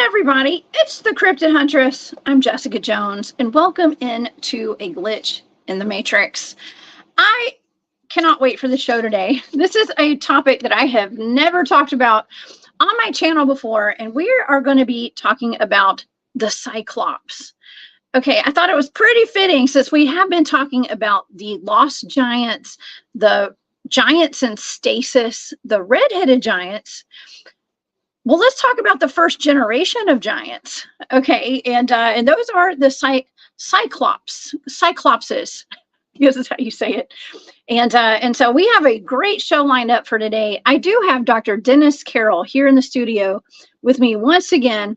Everybody, it's the Cryptid Huntress. I'm Jessica Jones, and welcome into a glitch in the Matrix. I cannot wait for the show today. This is a topic that I have never talked about on my channel before, and we are going to be talking about the Cyclops. Okay, I thought it was pretty fitting since we have been talking about the lost giants, the giants in stasis, the red-headed giants. Well, let's talk about the first generation of giants. Okay, and those are the Cyclopses. This is how you say it. And so we have a great show lined up for today. I do have Dr. Dennis Carroll here in the studio with me once again,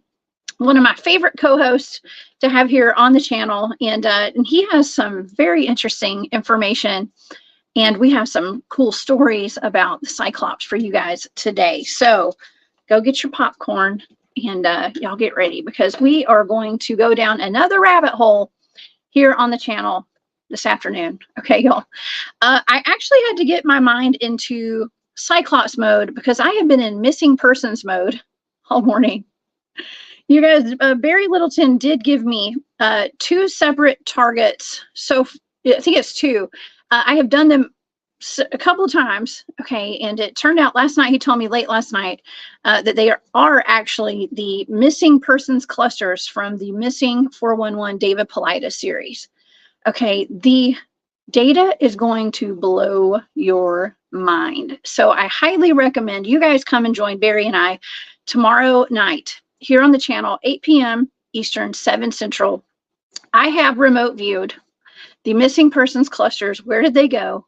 one of my favorite co-hosts to have here on the channel, and he has some very interesting information, and we have some cool stories about the Cyclops for you guys today. So go get your popcorn and y'all get ready, because we are going to go down another rabbit hole here on the channel this afternoon. Okay, y'all. I actually had to get my mind into Cyclops mode because I have been in missing persons mode all morning. You guys, Barry Littleton did give me 2 separate targets. So I think it's 2. I have done them a couple of times. Okay, and it turned out last night, he told me late last night that they are actually the missing persons clusters from the Missing 411 David Paulides series. Okay, the data is going to blow your mind. So I highly recommend you guys come and join Barry and I tomorrow night here on the channel, 8 p.m. Eastern, 7 Central. I have remote viewed the missing persons clusters. Where did they go?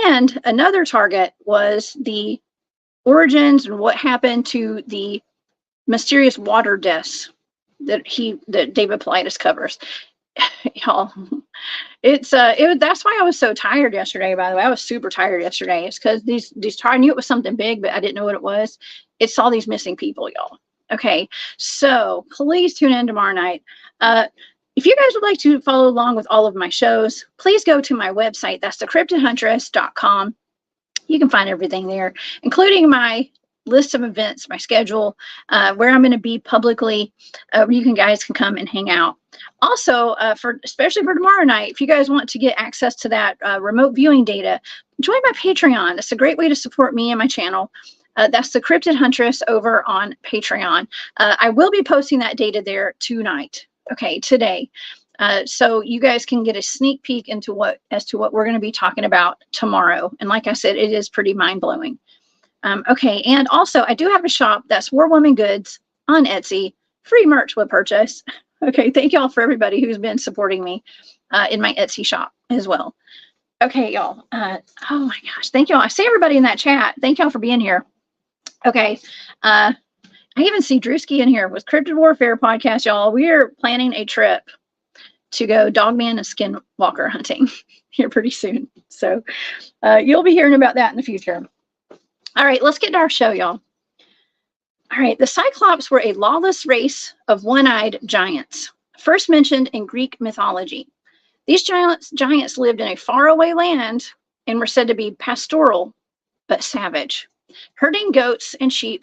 And another target was the origins and what happened to the mysterious water deaths that David Paulides covers. Y'all, that's why I was so tired yesterday. By the way, I was super tired yesterday. It's because these I knew it was something big, but I didn't know what it was. It's all these missing people, y'all. Okay, so please tune in tomorrow night. If you guys would like to follow along with all of my shows, please go to my website. That's thecryptidhuntress.com. You can find everything there, including my list of events, my schedule, where I'm going to be publicly. You guys can come and hang out. Also, especially for tomorrow night, if you guys want to get access to that remote viewing data, join my Patreon. It's a great way to support me and my channel. That's the Cryptid Huntress over on Patreon. I will be posting that data there tonight. Okay, today. So you guys can get a sneak peek into what we're going to be talking about tomorrow. And like I said, it is pretty mind-blowing. Okay, and also I do have a shop that's War Woman Goods on Etsy. Free merch with purchase. Okay, thank y'all for everybody who's been supporting me in my Etsy shop as well. Okay, y'all. Oh my gosh, thank y'all. I see everybody in that chat. Thank y'all for being here. Okay. I even see Drewski in here with Cryptid Warfare podcast, y'all. We are planning a trip to go dogman and skinwalker hunting here pretty soon. So you'll be hearing about that in the future. All right, let's get to our show, y'all. All right, the Cyclops were a lawless race of one-eyed giants, first mentioned in Greek mythology. These giants lived in a faraway land and were said to be pastoral, but savage, herding goats and sheep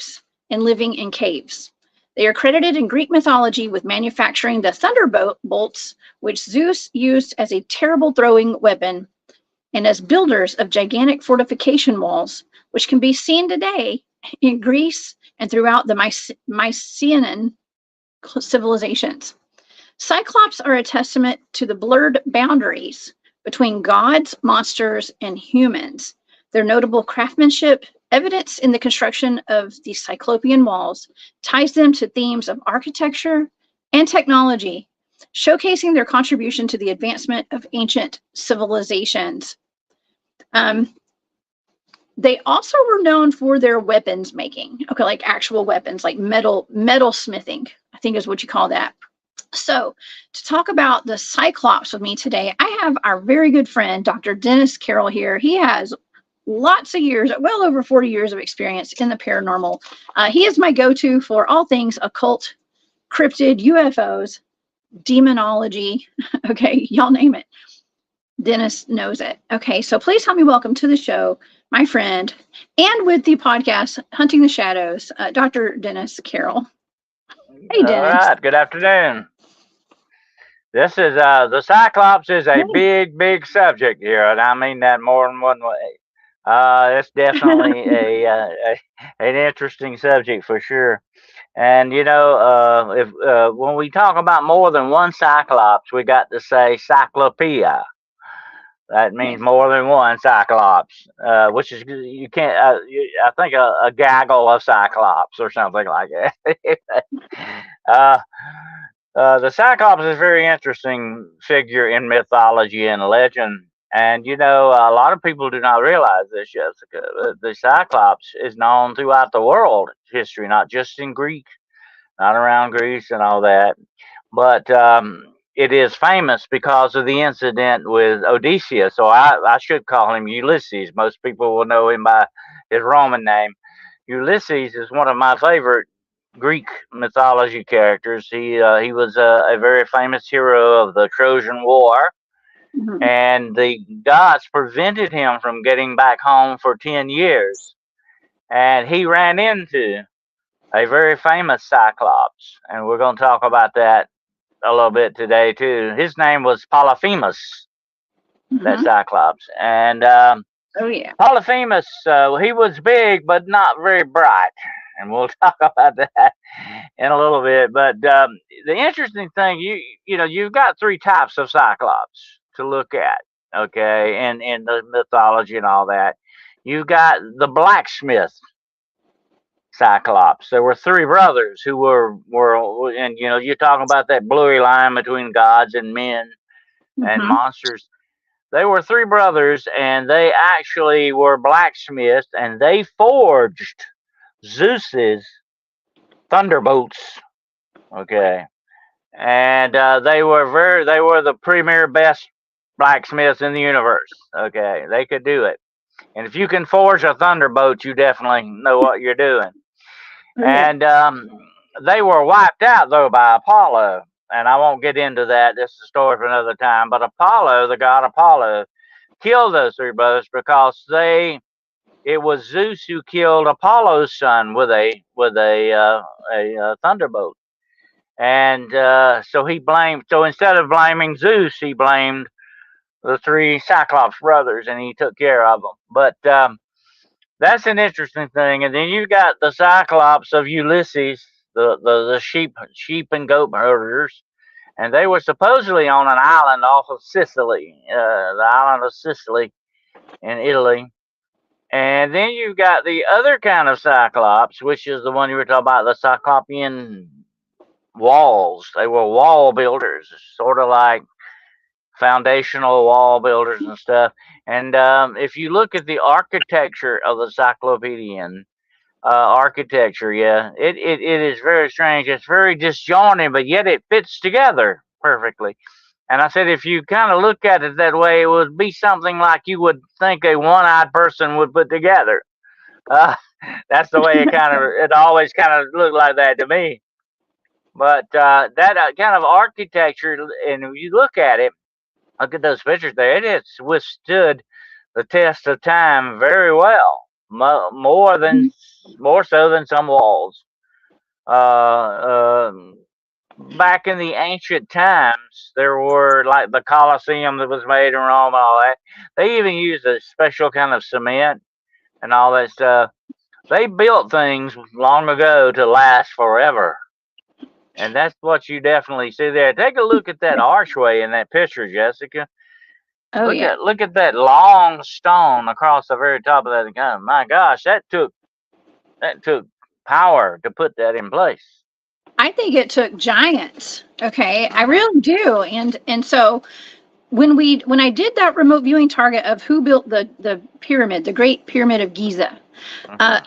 and living in caves. They are credited in Greek mythology with manufacturing the thunderbolts, which Zeus used as a terrible throwing weapon, and as builders of gigantic fortification walls, which can be seen today in Greece and throughout the Mycenean civilizations. Cyclops are a testament to the blurred boundaries between gods, monsters, and humans, their notable craftsmanship, evidence in the construction of the Cyclopean walls ties them to themes of architecture and technology, showcasing their contribution to the advancement of ancient civilizations. They also were known for their weapons making, okay, like actual weapons, like metal smithing, I think is what you call that. So to talk about the Cyclops with me today, I have our very good friend, Dr. Dennis Carroll here. He has lots of years, well over 40 years of experience in the paranormal. He is my go-to for all things occult, cryptid, UFOs, demonology, okay, y'all name it. Dennis knows it. Okay, so please help me welcome to the show my friend, and with the podcast Hunting the Shadows, Dr. Dennis Carroll. Hey, Dennis. All right, good afternoon. This is the Cyclops is a big subject here, and I mean that more than one way. It's definitely an interesting subject for sure. And you know, if when we talk about more than one Cyclops, we got to say Cyclopea. That means more than one Cyclops, which is you can't. I think a gaggle of Cyclops or something like that. The Cyclops is a very interesting figure in mythology and legend, and you know a lot of people do not realize this, Jessica. The Cyclops is known throughout the world history, not just in Greek, not around Greece and all that, but it is famous because of the incident with Odysseus. So I should call him Ulysses. Most people will know him by his Roman name. Ulysses is one of my favorite Greek mythology characters. He was a very famous hero of the Trojan War, and the gods prevented him from getting back home for 10 years. And he ran into a very famous Cyclops, and we're going to talk about that a little bit today too. His name was Polyphemus, that Cyclops, and Polyphemus. He was big, but not very bright, and we'll talk about that in a little bit. But the interesting thing, you know, you've got three types of Cyclops to look at, okay, and in the mythology and all that. You've got the blacksmith Cyclops. There were three brothers who were, and you know, you're talking about that blurry line between gods and men and monsters. They were three brothers, and they actually were blacksmiths, and they forged Zeus's thunderbolts. Okay, and they were the premier best blacksmiths in the universe. Okay, they could do it, and if you can forge a thunderbolt, you definitely know what you're doing. And they were wiped out, though, by Apollo. And I won't get into that. This is a story for another time. But Apollo, the god Apollo, killed those three brothers because it was Zeus who killed Apollo's son with a thunderbolt. And so he blamed. So instead of blaming Zeus, he blamed the three Cyclops brothers, and he took care of them. But that's an interesting thing. And then you got the Cyclops of Ulysses, the sheep and goat herders, and they were supposedly on an island off of Sicily, the island of Sicily in Italy. And then you've got the other kind of Cyclops, which is the one you were talking about, the Cyclopean walls. They were wall builders, sort of like foundational wall builders and stuff. And if you look at the architecture of the Cyclopean architecture, it is very strange. It's very disjointed, but yet it fits together perfectly. And I said, if you kind of look at it that way, it would be something like you would think a one-eyed person would put together. That's the way it always kind of looked like that to me. But that kind of architecture, and if you look at it, look at those pictures there. It has withstood the test of time very well, more so than some walls. Back in the ancient times, there were like the Colosseum that was made in Rome and all that. They even used a special kind of cement and all that stuff. They built things long ago to last forever. And that's what you definitely see there. Take a look at that archway in that picture, Jessica. Oh yeah. Look at that long stone across the very top of that gun. My gosh, that took power to put that in place. I think it took giants. Okay, I Uh-huh. really do. And so when I did that remote viewing target of who built the pyramid, the Great Pyramid of Giza, Yeah.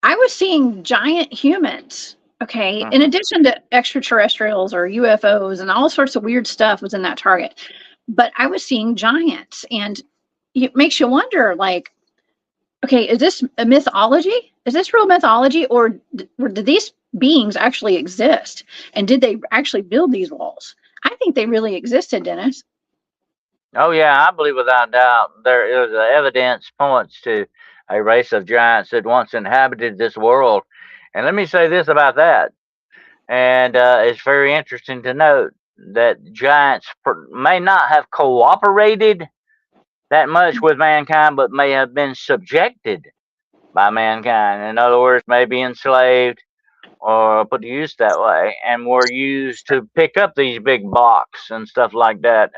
I was seeing giant humans. Okay, in Uh-huh. addition to extraterrestrials or UFOs and all sorts of weird stuff was in that target, but I was seeing giants, and it makes you wonder, like, okay, is this a mythology? Is this real mythology, or did these beings actually exist? And did they actually build these walls? I think they really existed, Dennis. Oh yeah, I believe without doubt there is evidence points to a race of giants that once inhabited this world. And let me say this about that. And it's very interesting to note that giants may not have cooperated that much with mankind, but may have been subjected by mankind. In other words, maybe enslaved or put to use that way, and were used to pick up these big blocks and stuff like that.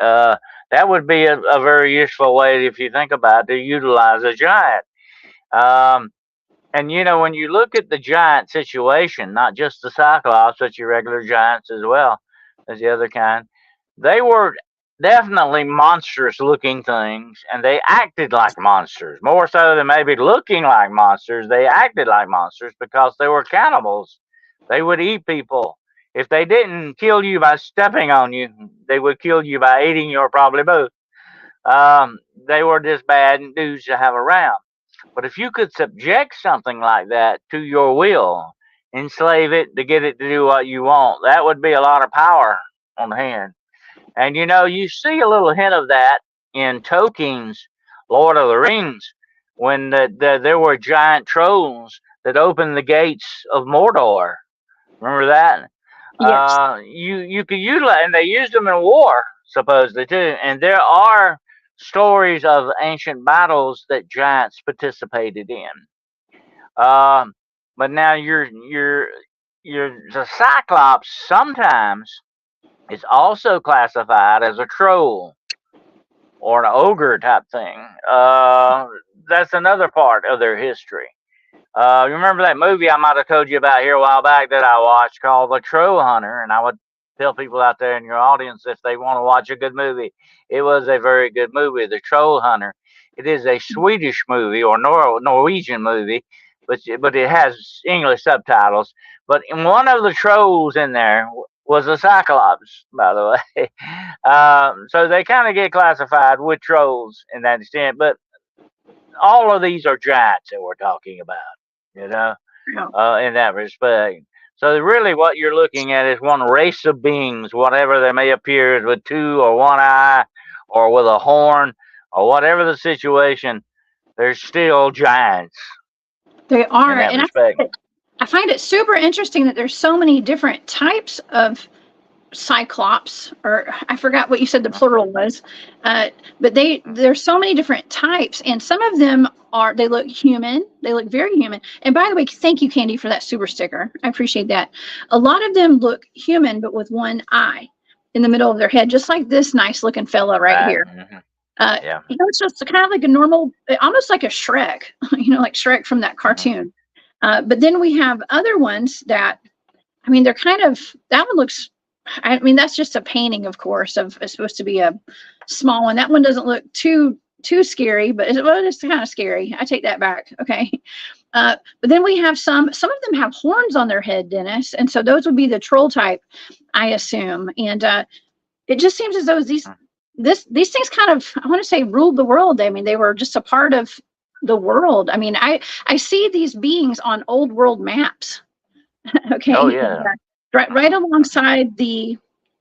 That would be a very useful way, if you think about it, to utilize a giant. Um, and you know, when you look at the giant situation, not just the Cyclops, but your regular giants as well as the other kind, they were definitely monstrous looking things, and they acted like monsters. More so than maybe looking like monsters, they acted like monsters because they were cannibals. They would eat people. If they didn't kill you by stepping on you, they would kill you by eating you, or probably both. They were just bad dudes to have around. But if you could subject something like that to your will, enslave it to get it to do what you want, that would be a lot of power on hand. And you know, you see a little hint of that in Tolkien's Lord of the Rings when there were giant trolls that opened the gates of Mordor. Remember that? Yes. You could utilize, and they used them in war supposedly too. And there are stories of ancient battles that giants participated in. Um, but now the Cyclops sometimes is also classified as a troll or an ogre type thing. That's another part of their history. You remember that movie I might have told you about here a while back that I watched called The Troll Hunter? And I would tell people out there in your audience if they want to watch a good movie. It was a very good movie, The Troll Hunter. It is a Swedish movie or Norwegian movie, but it has English subtitles. But in one of the trolls in there was a Cyclops, by the way. So they kind of get classified with trolls in that extent. But all of these are giants that we're talking about, you know, in that respect. So really what you're looking at is one race of beings, whatever they may appear as with two or one eye or with a horn or whatever the situation, they're still giants They are, in that and respect. I find it super interesting that there's so many different types of Cyclops, or I forgot what you said the plural was, but there's so many different types, and some of them they look human, they look very human. And by the way, thank you, Candy, for that super sticker. I appreciate that. A lot of them look human, but with one eye in the middle of their head, just like this nice looking fella right here. Yeah. You know, it's just kind of like a normal, almost like a Shrek, you know, like Shrek from that cartoon. But then we have other ones that, I mean, they're kind of, that one looks, I mean, that's just a painting, of course, of it's supposed to be a small one. That one doesn't look too scary, but it's kind of scary. I take that back. Okay. But then we have some of them have horns on their head, Dennis. And so those would be the troll type, I assume. And it just seems as though these things kind of, I want to say, ruled the world. I mean, they were just a part of the world. I mean, I see these beings on old world maps. Okay. Oh yeah. Right alongside the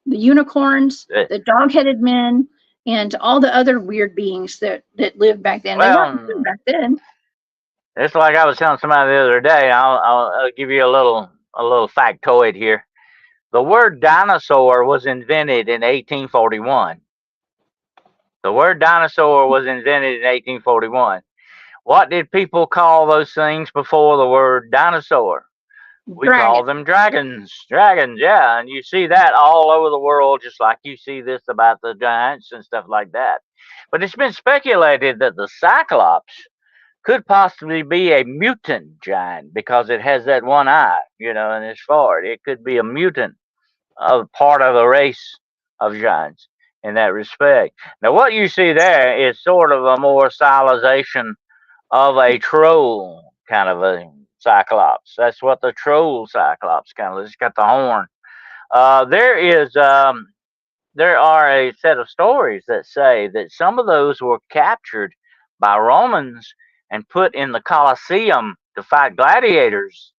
unicorns, the dog-headed men, and all the other weird beings that lived back then. They weren't good back then. It's like I was telling somebody the other day. I'll give you a little factoid here. The word dinosaur was invented in 1841. The word dinosaur was invented in 1841. What did people call those things before the word dinosaur? We call them dragons. Dragons, yeah. And you see that all over the world, just like you see this about the giants and stuff like that. But it's been speculated that the Cyclops could possibly be a mutant giant because it has that one eye, and it's forward. It could be a mutant of part of a race of giants in that respect. Now, what you see there is sort of a more stylization of a troll kind of a Cyclops. That's what the troll Cyclops kind of. It's got the horn. There are a set of stories that say that some of those were captured by Romans and put in the Colosseum to fight gladiators.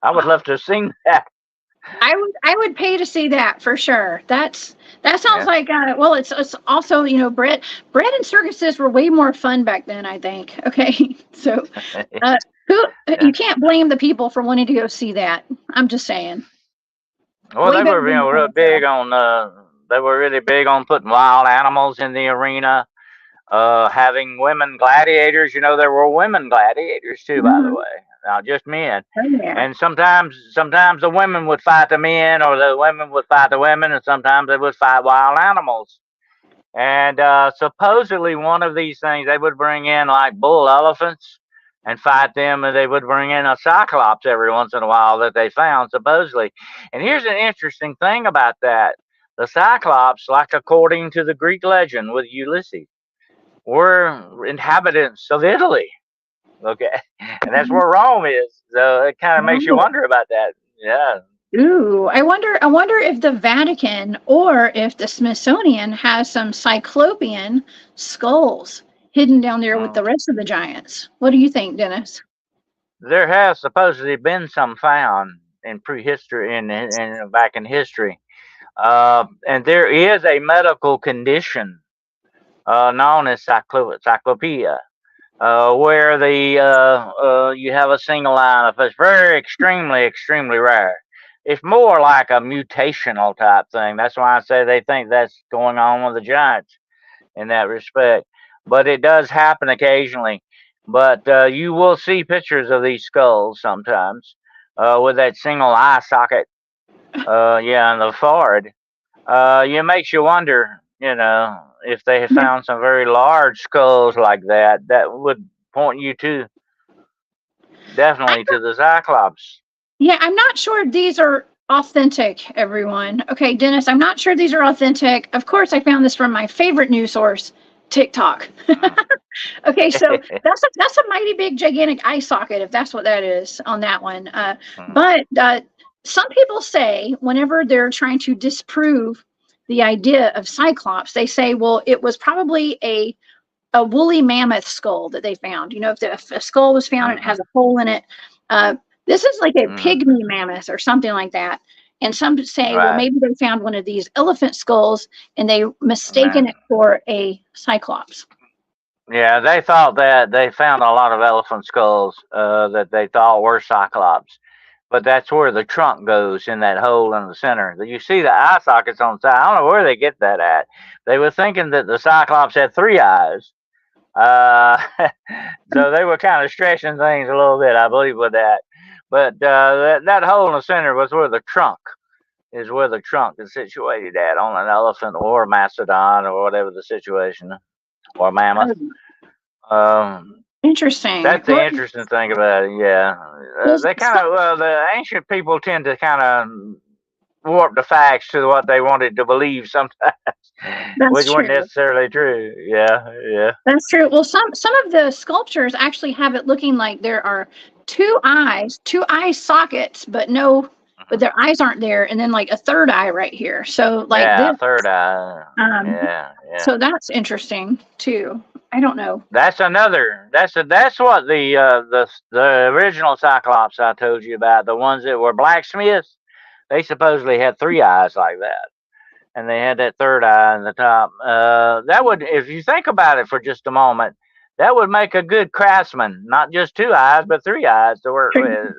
I would love to have seen that. I would pay to see that for sure. That sounds like well, it's also bread and circuses were way more fun back then, I think. Okay, so you can't blame the people for wanting to go see that. I'm just saying. Well, they were real big on they were really big on putting wild animals in the arena, having women gladiators. There were women gladiators too, by the way. Not just men. Oh, yeah. And sometimes the women would fight the men, or the women would fight the women, and sometimes they would fight wild animals. And supposedly one of these things, they would bring in like bull elephants and fight them, and they would bring in a Cyclops every once in a while that they found, supposedly. And here's an interesting thing about that. The Cyclops, like according to the Greek legend with Ulysses, were inhabitants of Italy. Okay, and that's where Rome is. So it kind of makes you wonder about that. Yeah. Ooh, I wonder if the Vatican or if the Smithsonian has some Cyclopean skulls hidden down there with the rest of the giants. What do you think, Dennis? There has supposedly been some found in prehistory and back in history, and there is a medical condition known as Cyclopea. Where you have a single line of it's very extremely rare. It's more like a mutational type thing. That's why I say they think that's going on with the giants in that respect. But it does happen occasionally. But you will see pictures of these skulls sometimes with that single eye socket. In the forehead. It makes you wonder, if they have found some very large skulls like that, that would point you definitely to the Cyclops. Yeah, I'm not sure these are authentic, everyone. Okay, Dennis, I'm not sure these are authentic. Of course, I found this from my favorite news source, TikTok. Okay, so that's a mighty big, gigantic eye socket, if that's what that is on that one. But some people say whenever they're trying to disprove the idea of Cyclops, they say, well, it was probably a woolly mammoth skull that they found. If a skull was found and it has a hole in it, this is like a pygmy mammoth or something like that. And some say, well, maybe they found one of these elephant skulls and they mistaken it for a Cyclops. Yeah, they thought that they found a lot of elephant skulls that they thought were Cyclops. But that's where the trunk goes, in that hole in the center. You see the eye sockets on the side. I don't know where they get that at. They were thinking that the Cyclops had 3 eyes. So they were kind of stretching things a little bit, I believe, with that. But that hole in the center was where the trunk is situated at, on an elephant or a mastodon or whatever the situation, or mammoth. Interesting. That's the interesting thing about it. Yeah, they kind of the ancient people tend to kind of warp the facts to what they wanted to believe sometimes, which wasn't necessarily true. Yeah. That's true. Well, some of the sculptures actually have it looking like there are 2 eye sockets, but their eyes aren't there, and then like a third eye right here. So like a third eye. Yeah. So that's interesting too. I don't know. That's what the original Cyclops I told you about, the ones that were blacksmiths, they supposedly had 3 eyes like that, and they had that third eye in the top. That would, if you think about it for just a moment, that would make a good craftsman. Not just 2 eyes, but 3 eyes to work with.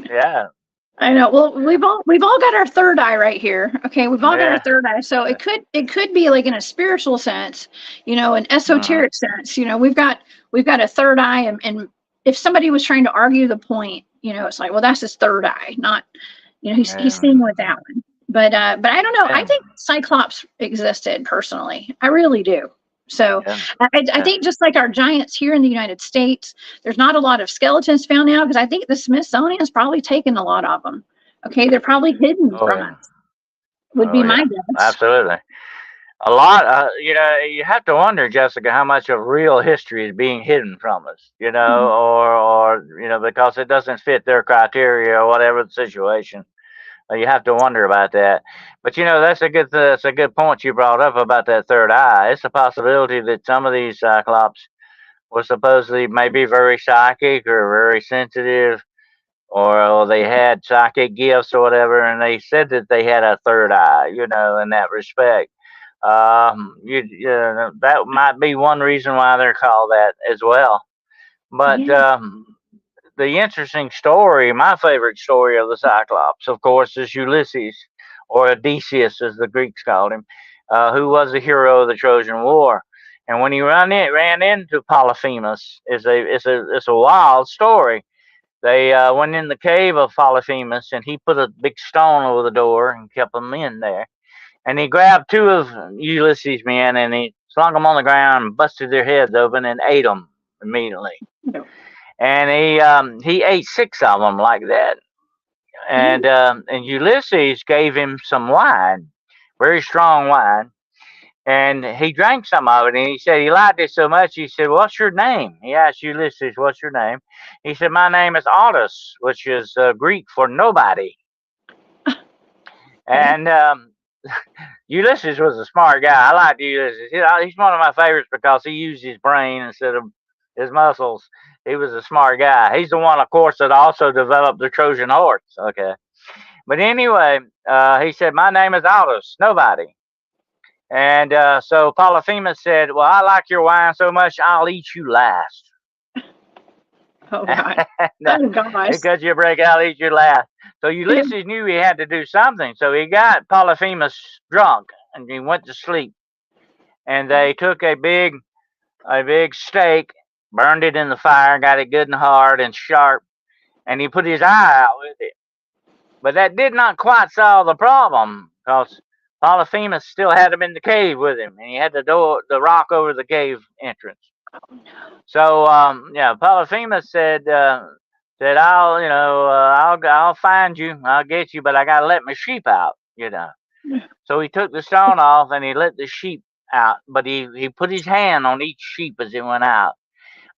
Yeah. I know. Well, we've all got our third eye right here. Okay, we've all got our third eye. So it could be like in a spiritual sense, an esoteric sense. We've got a third eye, and if somebody was trying to argue the point, it's like, well, that's his third eye, not, he's seeing with that one. But I don't know. I think Cyclops existed personally. I really do. So I think just like our giants here in the United States, there's not a lot of skeletons found now because I think the Smithsonian's probably taken a lot of them. Okay, they're probably hidden from us. Would be my guess. Absolutely. A lot, you have to wonder, Jessica, how much of real history is being hidden from us, or because it doesn't fit their criteria or whatever the situation. You have to wonder about that. But that's a good point you brought up about that third eye. It's a possibility that some of these Cyclops were supposedly maybe very psychic or very sensitive, or they had psychic gifts or whatever, and they said that they had a third eye, in that respect. That might be one reason why they're called that as well. But the interesting story, my favorite story of the Cyclops, of course, is Ulysses, or Odysseus, as the Greeks called him, who was a hero of the Trojan War. And when he ran into Polyphemus, it's a wild story. They went in the cave of Polyphemus, and he put a big stone over the door and kept them in there. And he grabbed two of Ulysses' men, and he slung them on the ground and busted their heads open and ate them immediately. And he ate 6 of them like that. And Ulysses gave him some wine, very strong wine, and he drank some of it. And he said he liked it so much. He said, "What's your name?" He asked Ulysses, "What's your name?" He said, "My name is Odysseus, which is Greek for nobody." And Ulysses was a smart guy. I liked Ulysses. He's one of my favorites because he used his brain instead of his muscles. He was a smart guy. He's the one, of course, that also developed the Trojan horse. Okay. But anyway, he said, "My name is Odysseus, nobody." And so Polyphemus said, "Well, I like your wine so much, I'll eat you last." Oh, God. Oh, gosh. Because you break, I'll eat you last. So Ulysses knew he had to do something. So he got Polyphemus drunk and he went to sleep. And they took a big steak, burned it in the fire, got it good and hard and sharp, and he put his eye out with it. But that did not quite solve the problem because Polyphemus still had him in the cave with him, and he had the rock over the cave entrance. So Polyphemus said, I'll find you, I'll get you, but I gotta let my sheep out, So he took the stone off and he let the sheep out, but he put his hand on each sheep as it went out.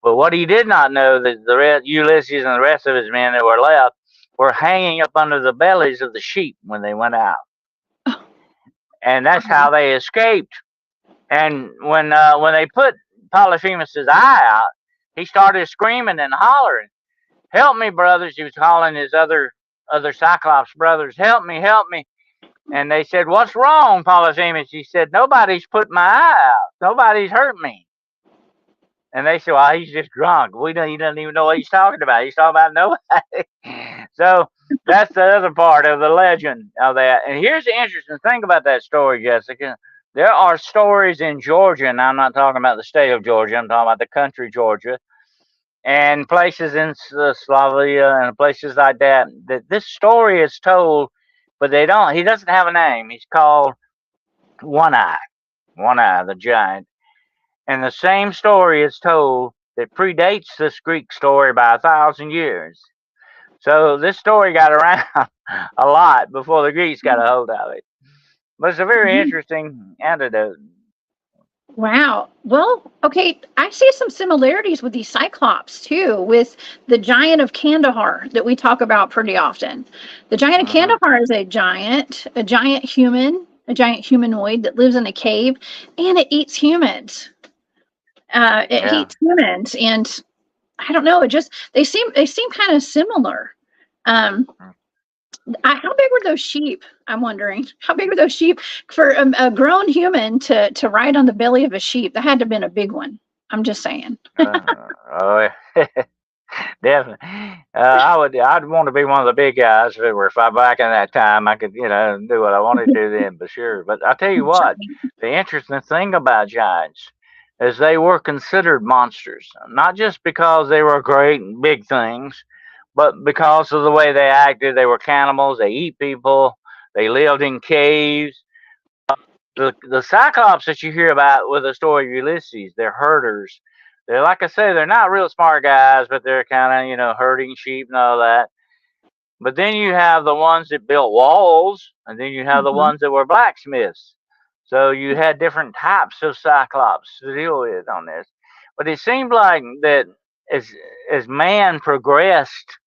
But what he did not know that Ulysses and the rest of his men that were left were hanging up under the bellies of the sheep when they went out, and that's how they escaped. And when they put Polyphemus's eye out, he started screaming and hollering, "Help me, brothers!" He was calling his other Cyclops brothers, "Help me, help me!" And they said, "What's wrong, Polyphemus?" He said, "Nobody's put my eye out. Nobody's hurt me." And they said, "Well, he's just drunk. He doesn't even know what he's talking about. He's talking about nobody." So that's the other part of the legend of that. And here's the interesting thing about that story, Jessica. There are stories in Georgia, and I'm not talking about the state of Georgia. I'm talking about the country Georgia, and places in Slovenia and places like that. That this story is told, but he doesn't have a name. He's called One Eye, the giant. And the same story is told that predates this Greek story by 1,000 years. So this story got around a lot before the Greeks got a hold of it. But it's a very interesting anecdote. Wow. Well, okay. I see some similarities with these Cyclops too, with the giant of Kandahar that we talk about pretty often. The giant of Kandahar is a giant humanoid that lives in a cave, and it eats humans. It eats humans, and I don't know. They seem kind of similar. How big were those sheep? I'm wondering. How big were those sheep for a grown human to ride on the belly of a sheep? That had to have been a big one. I'm just saying. Definitely. I'd want to be one of the big guys if I back in that time. I could, do what I wanted to then, for sure. But I'll tell you what, the interesting thing about giants is they were considered monsters, not just because they were great and big things, but because of the way they acted, they were cannibals. They eat people. They lived in caves. The Cyclops that you hear about with the story of Ulysses, they're herders. They're, like I say, they're not real smart guys, but they're kind of, herding sheep and all that. But then you have the ones that built walls, and then you have the ones that were blacksmiths. So you had different types of Cyclops to deal with on this. But it seemed like that as man progressed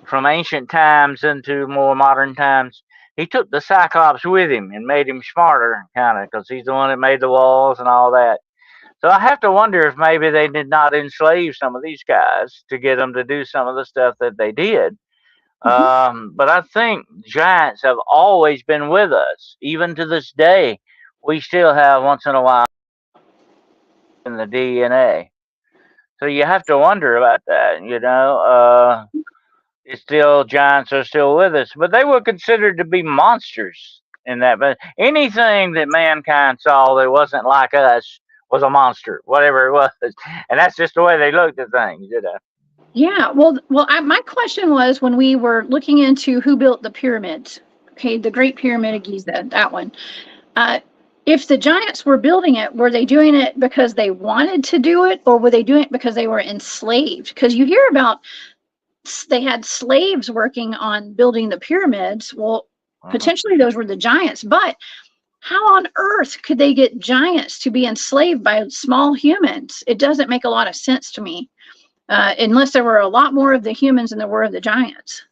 from ancient times into more modern times, he took the Cyclops with him and made him smarter, kind of, because he's the one that made the walls and all that. So I have to wonder if maybe they did not enslave some of these guys to get them to do some of the stuff that they did. But I think giants have always been with us, even to this day. We still have once in a while in the DNA. So you have to wonder about that. It's still, giants are still with us, but they were considered to be monsters in that. But anything that mankind saw that wasn't like us was a monster, whatever it was, and that's just the way they looked at things. Yeah, well, my question was, when we were looking into who built the pyramids, okay, the Great Pyramid of Giza, that one. If the giants were building it, were they doing it because they wanted to do it, or were they doing it because they were enslaved? Because you hear about they had slaves working on building the pyramids. Well, potentially those were the giants, but how on earth could they get giants to be enslaved by small humans? It doesn't make a lot of sense to me, unless there were a lot more of the humans than there were of the giants.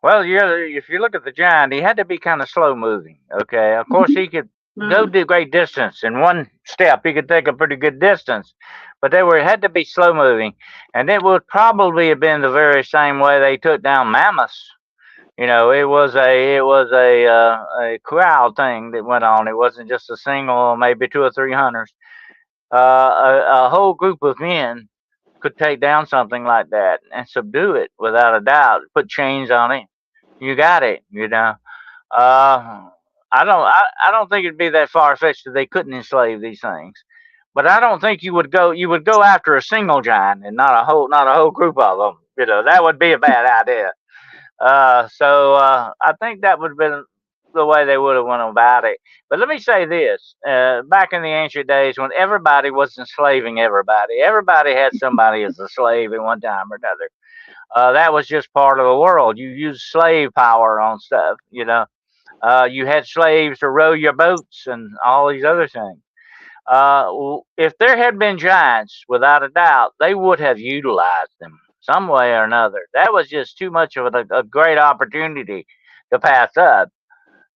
Well, if you look at the giant, he had to be kind of slow moving. Okay, of course he could go do great distance. In one step, he could take a pretty good distance, but had to be slow moving, and it would probably have been the very same way they took down mammoths. It was a crowd thing that went on. It wasn't just a single, maybe 2 or 3 hunters. A whole group of men could take down something like that and subdue it without a doubt. Put chains on it. You got it. I don't think it'd be that far fetched that they couldn't enslave these things. But I don't think you would go after a single giant and not a whole group of them. That would be a bad idea. So I think that would have been the way they would have went about it. But let me say this: back in the ancient days, when everybody was enslaving everybody had somebody as a slave at one time or another. That was just part of the world. You used slave power on stuff. You had slaves to row your boats and all these other things. If there had been giants, without a doubt, they would have utilized them some way or another. That was just too much of a great opportunity to pass up.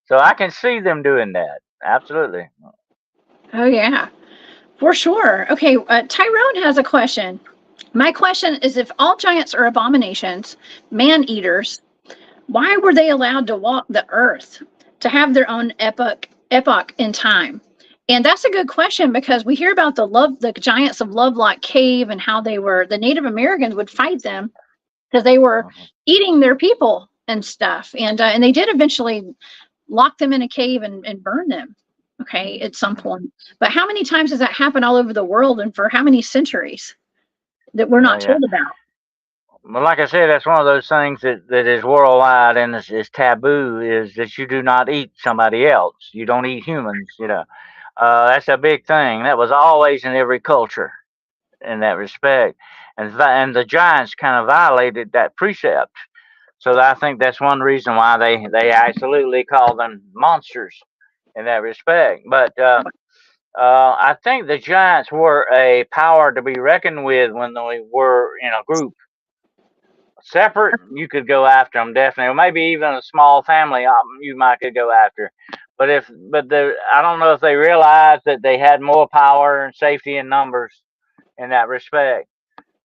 So I can see them doing that. Absolutely. Oh, yeah, for sure. Okay, Tyrone has a question. My question is, if all giants are abominations, man-eaters, why were they allowed to walk the earth, to have their own epoch in time? And that's a good question, because we hear about the giants of Lovelock Cave, and how the Native Americans would fight them because they were eating their people and stuff. And they did eventually lock them in a cave and burn them, okay, at some point. But how many times has that happened all over the world, and for how many centuries, that we're not told about? Well, like I said, that's one of those things that is worldwide and is taboo, is that you do not eat somebody else. You don't eat humans. That's a big thing. That was always in every culture in that respect. And the giants kind of violated that precept. So I think that's one reason why they absolutely call them monsters in that respect. But I think the giants were a power to be reckoned with when they were in a group. Separate, you could go after them definitely, or maybe even a small family you might could go after. But I don't know if they realized that they had more power and safety in numbers in that respect.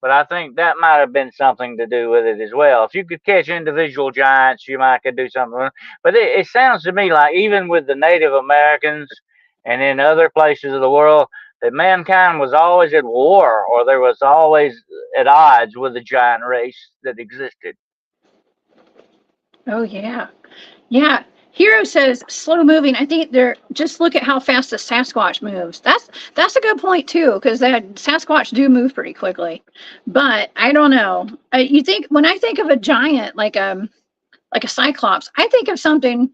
But I think that might have been something to do with it as well. If you could catch individual giants, you might could do something. But it sounds to me like even with the Native Americans and in other places of the world, that mankind was always at war, or there was always at odds with the giant race that existed. Oh, yeah. Yeah. Hero says slow moving. I think they're just look at how fast the Sasquatch moves. That's a good point too, because that Sasquatch do move pretty quickly. But I don't know. You think when I think of a giant like a Cyclops, I think of something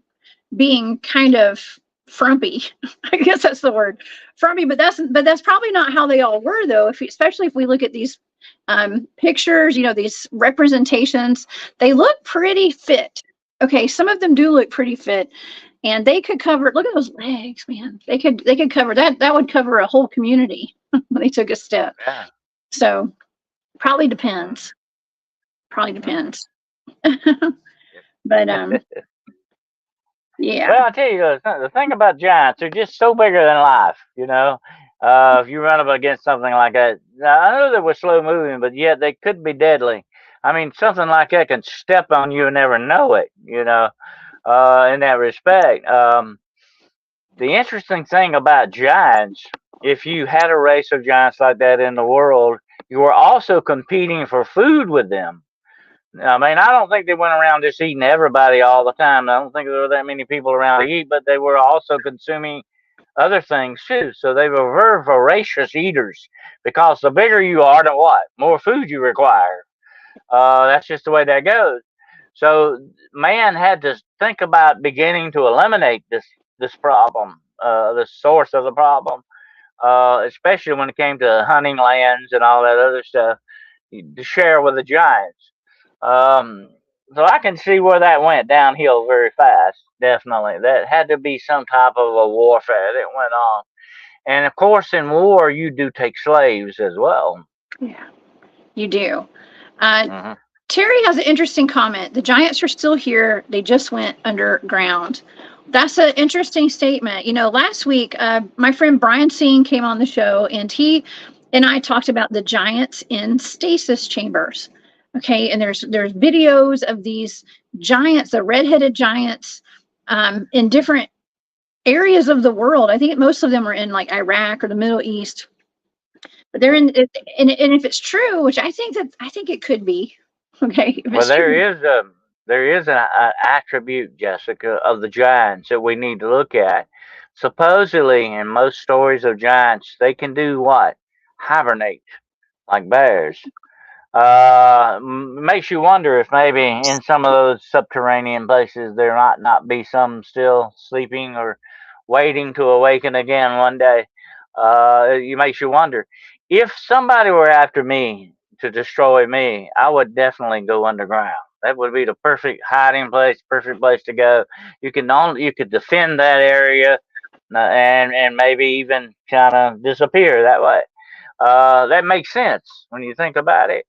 being kind of frumpy. I guess that's the word, frumpy. But that's probably not how they all were though. Especially if we look at these pictures, these representations, they look pretty fit. Okay, some of them do look pretty fit, and they could cover. Look at those legs, man. They could cover that. That would cover a whole community when they took a step. Yeah. So, probably depends. Probably depends. But yeah. Well, I tell you, the thing about giants, they're just so bigger than life. If you run up against something like that, now, I know they were slow moving, but yet they could be deadly. I mean, something like that can step on you and never know it. In that respect. The interesting thing about giants, if you had a race of giants like that in the world, you were also competing for food with them. I mean, I don't think they went around just eating everybody all the time. I don't think there were that many people around to eat, but they were also consuming other things too. So they were very voracious eaters, because the bigger you are, the what? More food you require. That's just the way that goes. So man had to think about beginning to eliminate this problem, the source of the problem, especially when it came to hunting lands and all that other stuff, to share with the giants. So I can see where that went downhill very fast. Definitely, that had to be some type of a warfare that went on. And of course, in war, you do take slaves as well. Yeah, you do. Terry has an interesting comment. The giants are still here. They just went underground. That's an interesting statement. Last week, my friend Brian Singh came on the show, and he and I talked about the giants in stasis chambers. Okay, and there's videos of these giants, the red-headed giants, in different areas of the world. I think most of them are in like Iraq or the Middle East. But they're in, and if it's true, which I think it could be. Okay. Well, there is an attribute, Jessica, of the giants that we need to look at. Supposedly, in most stories of giants, they can do what? Hibernate, like bears. Makes you wonder if maybe in some of those subterranean places there might not be some still sleeping or waiting to awaken again one day. It makes you wonder. If somebody were after me to destroy me, I would definitely go underground. That would be the perfect hiding place, perfect place to go. You could defend that area, and maybe even kind of disappear that way. That makes sense when you think about it.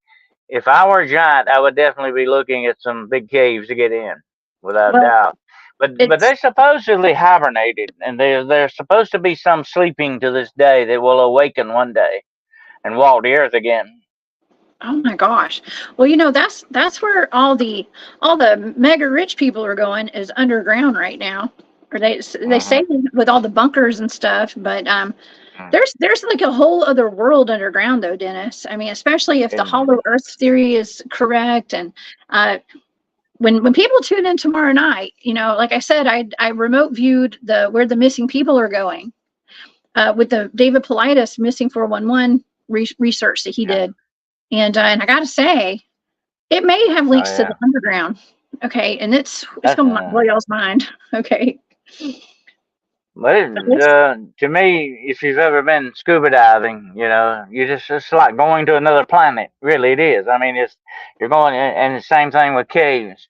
If I were a giant, I would definitely be looking at some big caves to get in, without a doubt. But they're supposedly hibernated, and there's supposed to be some sleeping to this day that will awaken one day and walk the earth again. Oh my gosh. Well, that's where all the mega rich people are going, is underground right now. Or they say with all the bunkers and stuff, but there's like a whole other world underground though, Dennis. I mean, especially if the hollow earth theory is correct. And when people tune in tomorrow night, like I said, I remote viewed where the missing people are going with the David Paulides missing 411 research that he did. And I got to say, it may have links to the underground. Okay. And it's going to blow y'all's mind. Okay. But to me, if you've ever been scuba diving, it's like going to another planet. Really, it is. I mean, you're going, and the same thing with caves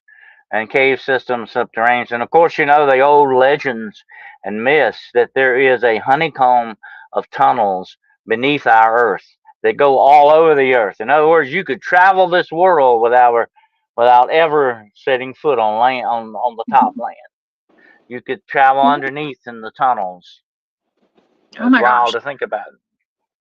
and cave systems, subterranean. And of course, the old legends and myths that there is a honeycomb of tunnels beneath our Earth that go all over the Earth. In other words, you could travel this world without ever setting foot on land, on the top land. You could travel underneath in the tunnels. Oh my gosh. Wild to think about.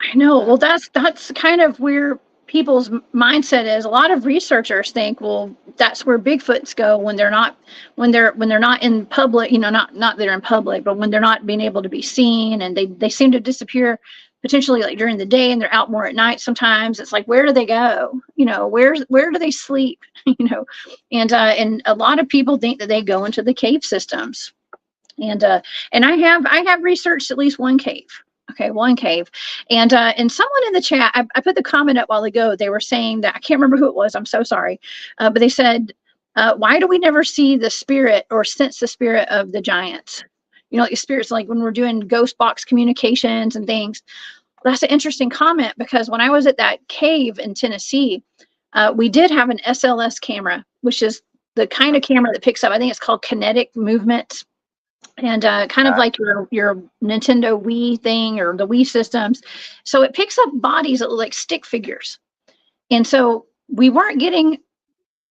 I know. Well, that's kind of where people's mindset is. A lot of researchers think, well, that's where Bigfoots go when they're not in public. Not that they're in public, but when they're not being able to be seen, and they seem to disappear potentially like during the day, and they're out more at night. Sometimes it's like, where do they go? Where do they sleep? And a lot of people think that they go into the cave systems. And I have researched at least one cave. Okay, one cave. And someone in the chat, I put the comment up a while ago. They were saying that, I can't remember who it was. I'm so sorry. But they said, why do we never see the spirit or sense the spirit of the giants? You know, like the spirits, like when we're doing ghost box communications and things. That's an interesting comment, because when I was at that cave in Tennessee, we did have an SLS camera, which is the kind of camera that picks up, I think it's called kinetic movement, and kind of like your Nintendo Wii thing or the Wii systems. So it picks up bodies that look like stick figures. And so we weren't getting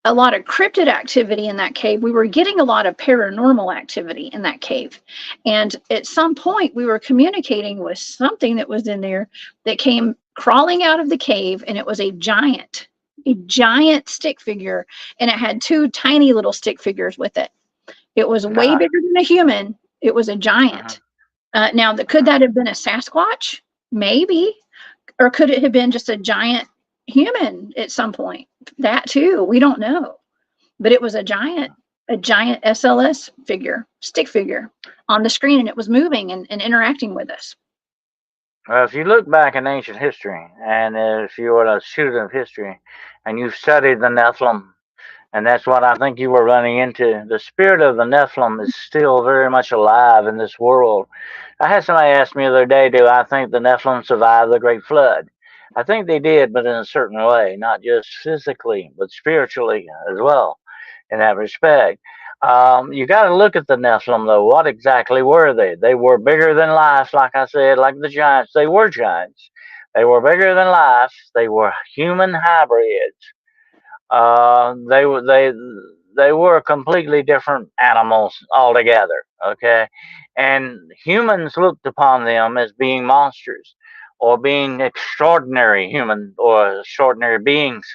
a lot of cryptid activity in that cave. We were getting a lot of paranormal activity in that cave. And at some point, we were communicating with something that was in there that came crawling out of the cave, and it was a giant stick figure, and it had two tiny little stick figures with it. It was way bigger than a human. It was a giant. Now, could that have been a Sasquatch? Maybe. Or could it have been just a giant human at some point? That too, we don't know. But it was a giant SLS figure, stick figure on the screen, and it was moving and interacting with us. Well, if you look back in ancient history, and if you are a student of history, and you've studied the Nephilim, and that's what I think you were running into, the spirit of the Nephilim is still very much alive in this world. I had somebody ask me the other day, do I think the Nephilim survived the Great Flood? I think they did, but in a certain way, not just physically, but spiritually as well, in that respect. You got to look at the Nephilim, though. What exactly were they? They were bigger than life, like I said, like the giants. They were giants. They were bigger than life. They were human hybrids. They were completely different animals altogether. Okay, and humans looked upon them as being monsters, or being extraordinary human or extraordinary beings.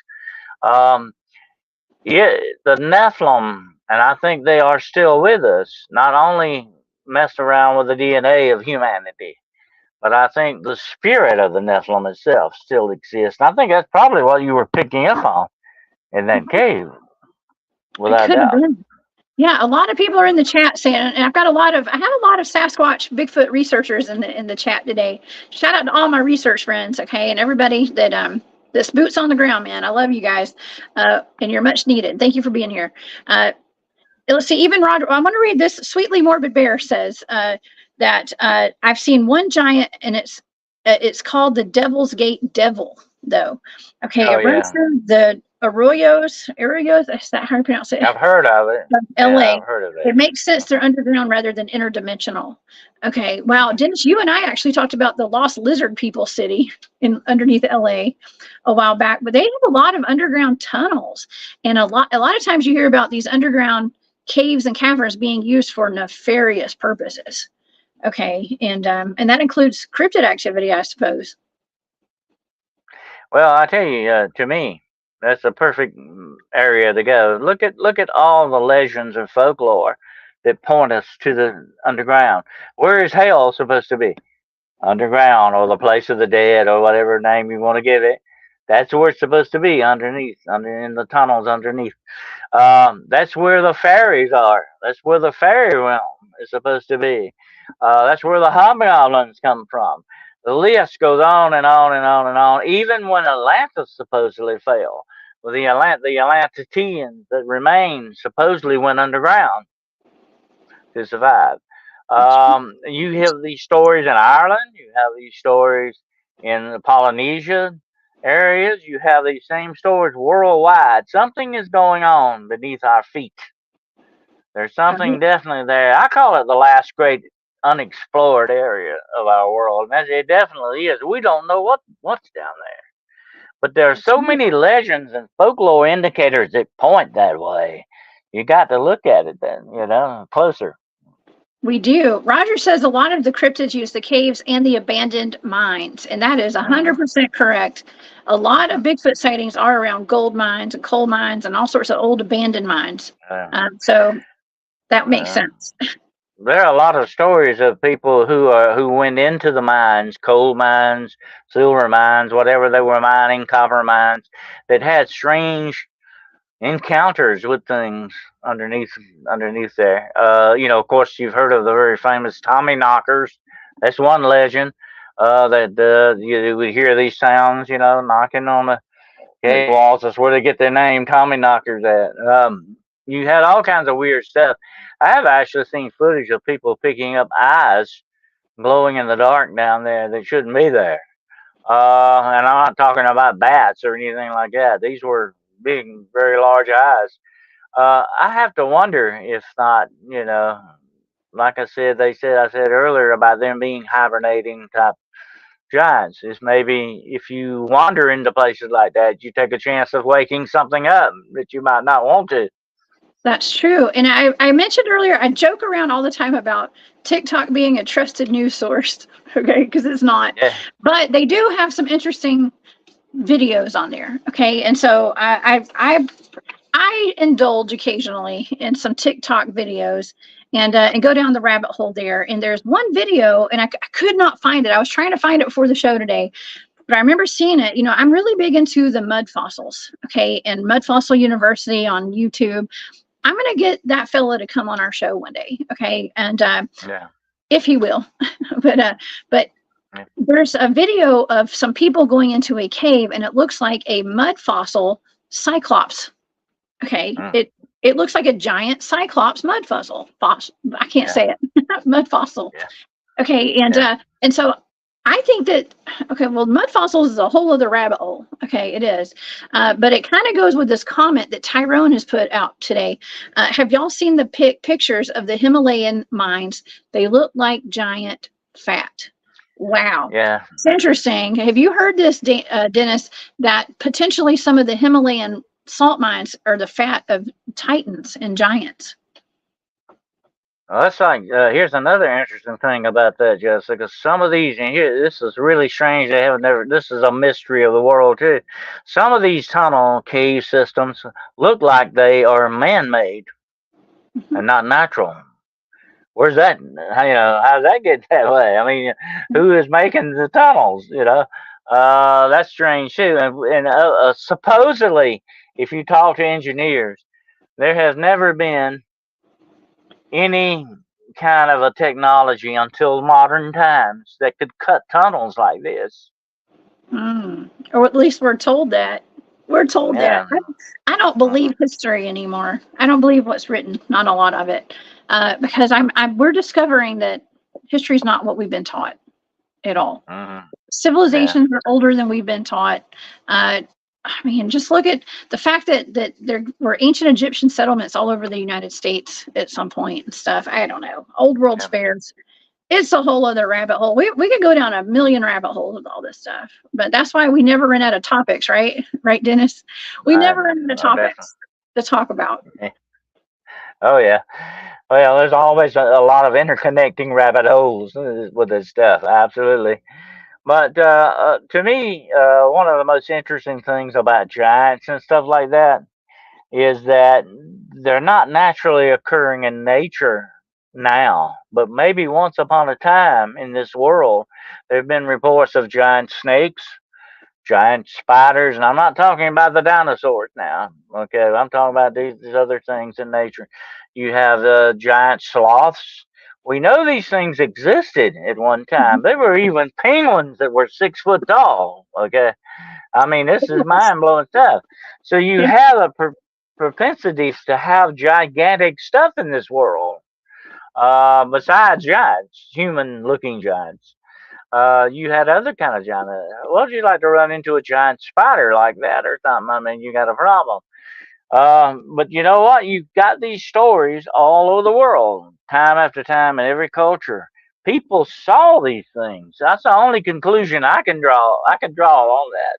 Yeah, the Nephilim, and I think they are still with us, not only messed around with the DNA of humanity, but I think the spirit of the Nephilim itself still exists. And I think that's probably what you were picking up on in that cave, without doubt. Yeah, a lot of people are in the chat saying, and I have a lot of Sasquatch Bigfoot researchers in the chat today. Shout out to all my research friends, okay, and everybody that's boots on the ground, man. I love you guys, and you're much needed. Thank you for being here. Let's see, even Roger, I want to read this. Sweetly Morbid Bear says that I've seen one giant, and it's called the Devil's Gate Devil, though. Okay, it runs through the Arroyos, is that how you pronounce it? I've heard of it. LA. Yeah, I've heard of it. It makes sense they're underground rather than interdimensional. Okay, wow, Dennis, you and I actually talked about the Lost Lizard People City underneath LA a while back, but they have a lot of underground tunnels, and a lot of times you hear about these underground caves and caverns being used for nefarious purposes. Okay, and that includes cryptid activity, I suppose. Well, I tell you, to me, that's a perfect area to go. Look at all the legends and folklore that point us to the underground. Where is hell supposed to be? Underground, or the place of the dead, or whatever name you want to give it. That's where it's supposed to be, underneath, in the tunnels underneath. That's where the fairies are. That's where the fairy realm is supposed to be. That's where the hobgoblins come from. The list goes on and on and on and on. Even when Atlantis supposedly fell, the Atlanteans that remained supposedly went underground to survive. You have these stories in Ireland. You have these stories in the Polynesia areas. You have these same stories worldwide. Something is going on beneath our feet. There's something definitely there. I call it the last great unexplored area of our world. And it definitely is. We don't know what's down there. But there are so many legends and folklore indicators that point that way. You got to look at it then, closer. We do. Roger says a lot of the cryptids use the caves and the abandoned mines, and that is 100% correct. A lot of Bigfoot sightings are around gold mines and coal mines and all sorts of old abandoned mines. So that makes sense. There are a lot of stories of people who went into the mines, coal mines, silver mines, whatever they were mining, copper mines, that had strange encounters with things underneath there. Of course, you've heard of the very famous Tommy knockers. That's one legend. That you would hear these sounds, knocking on the cave walls. That's where they get their name, Tommy knockers. You had all kinds of weird stuff. I have actually seen footage of people picking up eyes glowing in the dark down there that shouldn't be there. And I'm not talking about bats or anything like that. These were big, very large eyes. I have to wonder if not, like I said earlier about them being hibernating type giants. Is maybe if you wander into places like that, you take a chance of waking something up that you might not want to. That's true. And I mentioned earlier, I joke around all the time about TikTok being a trusted news source, okay, because it's not. Yeah. But they do have some interesting videos on there, okay? And so I indulge occasionally in some TikTok videos and go down the rabbit hole there. And there's one video, and I could not find it. I was trying to find it before the show today, but I remember seeing it. I'm really big into the mud fossils, okay, and Mud Fossil University on YouTube. I'm going to get that fella to come on our show one day, okay? And Yeah. if he will, but there's a video of some people going into a cave, and it looks like a mud fossil Cyclops. Okay, it looks like a giant Cyclops mud fossil. I can't say it. Mud fossil. Yeah. Okay, and so I think that, okay, well, mud fossils is a whole other rabbit hole. Okay, it is. But it kind of goes with this comment that Tyrone has put out today. Have y'all seen the pictures of the Himalayan mines? They look like giant fat. Wow. Yeah. It's interesting. Have you heard this, Dennis, that potentially some of the Himalayan salt mines are the fat of titans and giants? Well, that's like, here's another interesting thing about that, Jessica. Some of these, and here, this is really strange. This is a mystery of the world, too. Some of these tunnel cave systems look like they are man-made and not natural. Where's that? How does that get that way? I mean, who is making the tunnels? That's strange, too. And supposedly, if you talk to engineers, there has never been any kind of a technology until modern times that could cut tunnels like this. Or at least we're told that. We're told that. I don't believe history anymore. I don't believe what's written, not a lot of it, because we're discovering that history is not what we've been taught at all. Civilizations are older than we've been taught. I mean, just look at the fact that there were ancient Egyptian settlements all over the United States at some point and stuff. I don't know. Old world spares. It's a whole other rabbit hole. We could go down a million rabbit holes with all this stuff. But that's why we never run out of topics, right? Right, Dennis? We never run out of topics to talk about. Oh, yeah. Well, there's always a lot of interconnecting rabbit holes with this stuff. Absolutely. But to me, one of the most interesting things about giants and stuff like that is that they're not naturally occurring in nature now, but maybe once upon a time in this world, there have been reports of giant snakes, giant spiders, and I'm not talking about the dinosaurs now. Okay, I'm talking about these other things in nature. You have the giant sloths. We know these things existed at one time. There were even penguins that were 6 foot tall. Okay, I mean, this is mind blowing stuff. So you have a propensity to have gigantic stuff in this world. Besides giants, human looking giants. You had other kind of giant. Well, you like to run into a giant spider like that or something? I mean, you got a problem. But you know what? You've got these stories all over the world, time after time, in every culture. People saw these things. That's the only conclusion I can draw. I can draw on that.